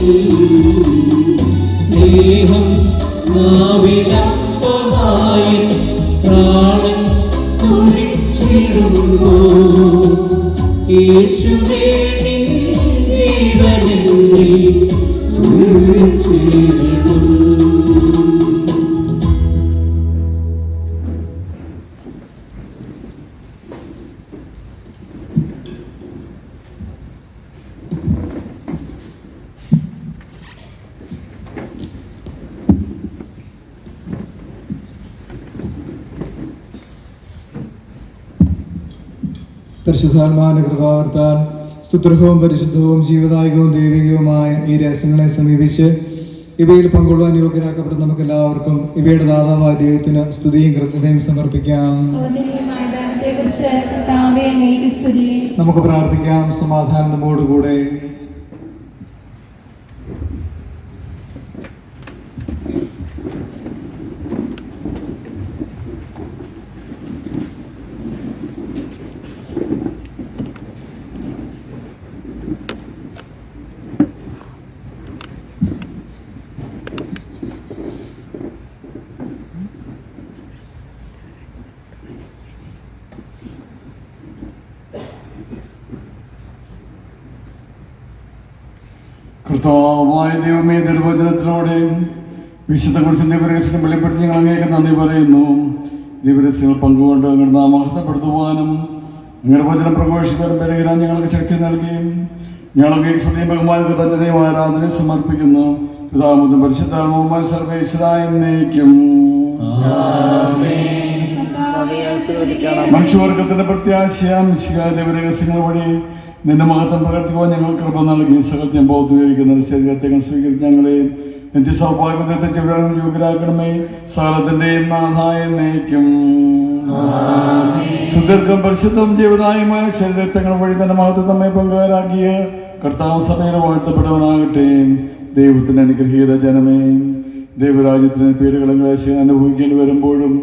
സ്നേഹം നാവിലപ്പമായി പ്രാണൻ തുടിച്ചിടുമ്പോ യേശുവേ നിൻ ജീവനെന്നിൽ ഉൾച്ചേരണം. പരിശുദ്ധാത്മാവിന്റെ കൃപാവർത്താൽ സ്തുത്യർഹവും പരിശുദ്ധവും ജീവദായകവും ദൈവികവുമായ ഈ രഹസ്യങ്ങളെ സമീപിച്ച് ഇവയിൽ പങ്കുകൊള്ളുവാൻ യോഗ്യരാക്കപ്പെടുന്ന നമുക്ക് എല്ലാവർക്കും ഇവയുടെ ദാതാവായ ദൈവത്തിന് സ്തുതിയും കൃതജ്ഞതയും സമർപ്പിക്കാം. അവന്യമായ ദാനത്തെക്കുറിച്ച് കർത്താവേ അങ്ങേക്ക് സ്തുതി. നമുക്ക് പ്രാർത്ഥിക്കാം. സമാധാനം നമ്മോടുകൂടെ. കർത്താവായ ദൈവമേ, ദുർവചനത്തിലൂടെ വിശുദ്ധ കുറിച്ചിന്റെ ദൈവരഹസ്യം വെളിപ്പെടുത്തി ഞങ്ങൾ അങ്ങേക്ക് നന്ദി പറയുന്നു. ദൈവരഹസ്യങ്ങൾ പങ്കുകൊണ്ട് അങ്ങയുടെ നാം മഹത്വപ്പെടുത്തുവാനും അങ്ങയുടെ വചനം പ്രഘോഷിക്കാനും പരിഹരാൻ ഞങ്ങൾക്ക് ശക്തി നൽകുകയും ഞങ്ങളൊക്കെ സ്വയം ബഹുമാനക്ക് തന്നതയും ആരാധന സമർപ്പിക്കുന്നു. പിതാമും പരിശുദ്ധാത്മാവുമായ സർവേശ്വരായ എന്നേക്കും. മനുഷ്യവർഗത്തിന്റെ പ്രത്യാശയാം ദൈവരഹസ്യങ്ങൾ വഴി നിന്റെ മഹത്വം പ്രകടിക്കുവാൻ ഞങ്ങൾ കൃപ നൽകി. സകത്യം ബോധീകരിക്കുന്ന ശരീരത്തെ സ്വീകരിച്ച് ഞങ്ങളെ നിത്യസൗഭാഗ്യത്തെ ചെവിടാൻ യോഗ്യരാക്കണമേ. സകലത്തിന്റെയും നാഥായ എന്നേക്കും. സുദീർഘം പരിശുദ്ധം ജീവദായമായ ശരീരത്തങ്ങൾ വഴി തന്നെ മഹത്വം നമ്മെ പങ്കുകാരാക്കിയ കർത്താവ് സഭയിൽ വാഴ്ത്തപ്പെട്ടവനാകട്ടെ. ദൈവത്തിന് അനുഗ്രഹീത ജനമേ, ദൈവരാജ്യത്തിന് പീഡകളും ക്ലേശം അനുഭവിക്കേണ്ടി വരുമ്പോഴും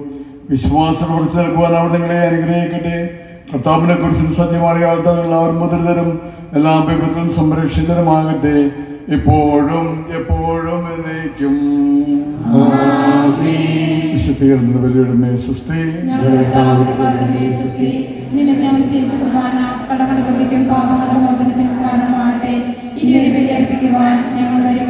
വിശ്വാസം ഉറച്ചു നിൽക്കുവാൻ അവർ നിങ്ങളെ അനുഗ്രഹിക്കട്ടെ. കർത്താവിനെ കുറിച്ച് സത്യമായ ആൾക്കാർ എല്ലാവരും മുതിർതരും എല്ലാ വിപത്തിലും സംരക്ഷിതരുമാകട്ടെ, ഇപ്പോഴും എപ്പോഴും എന്നേക്കും. വിശുദ്ധീകരണ ബലിയുടെ സ്വസ്തി. കടകട പാപങ്ങളുടെ മോചനത്തിന് കാരണമാകട്ടെ. ഇനി ഒരു ബലി അർപ്പിക്കുവാൻ ഞങ്ങൾ വരും.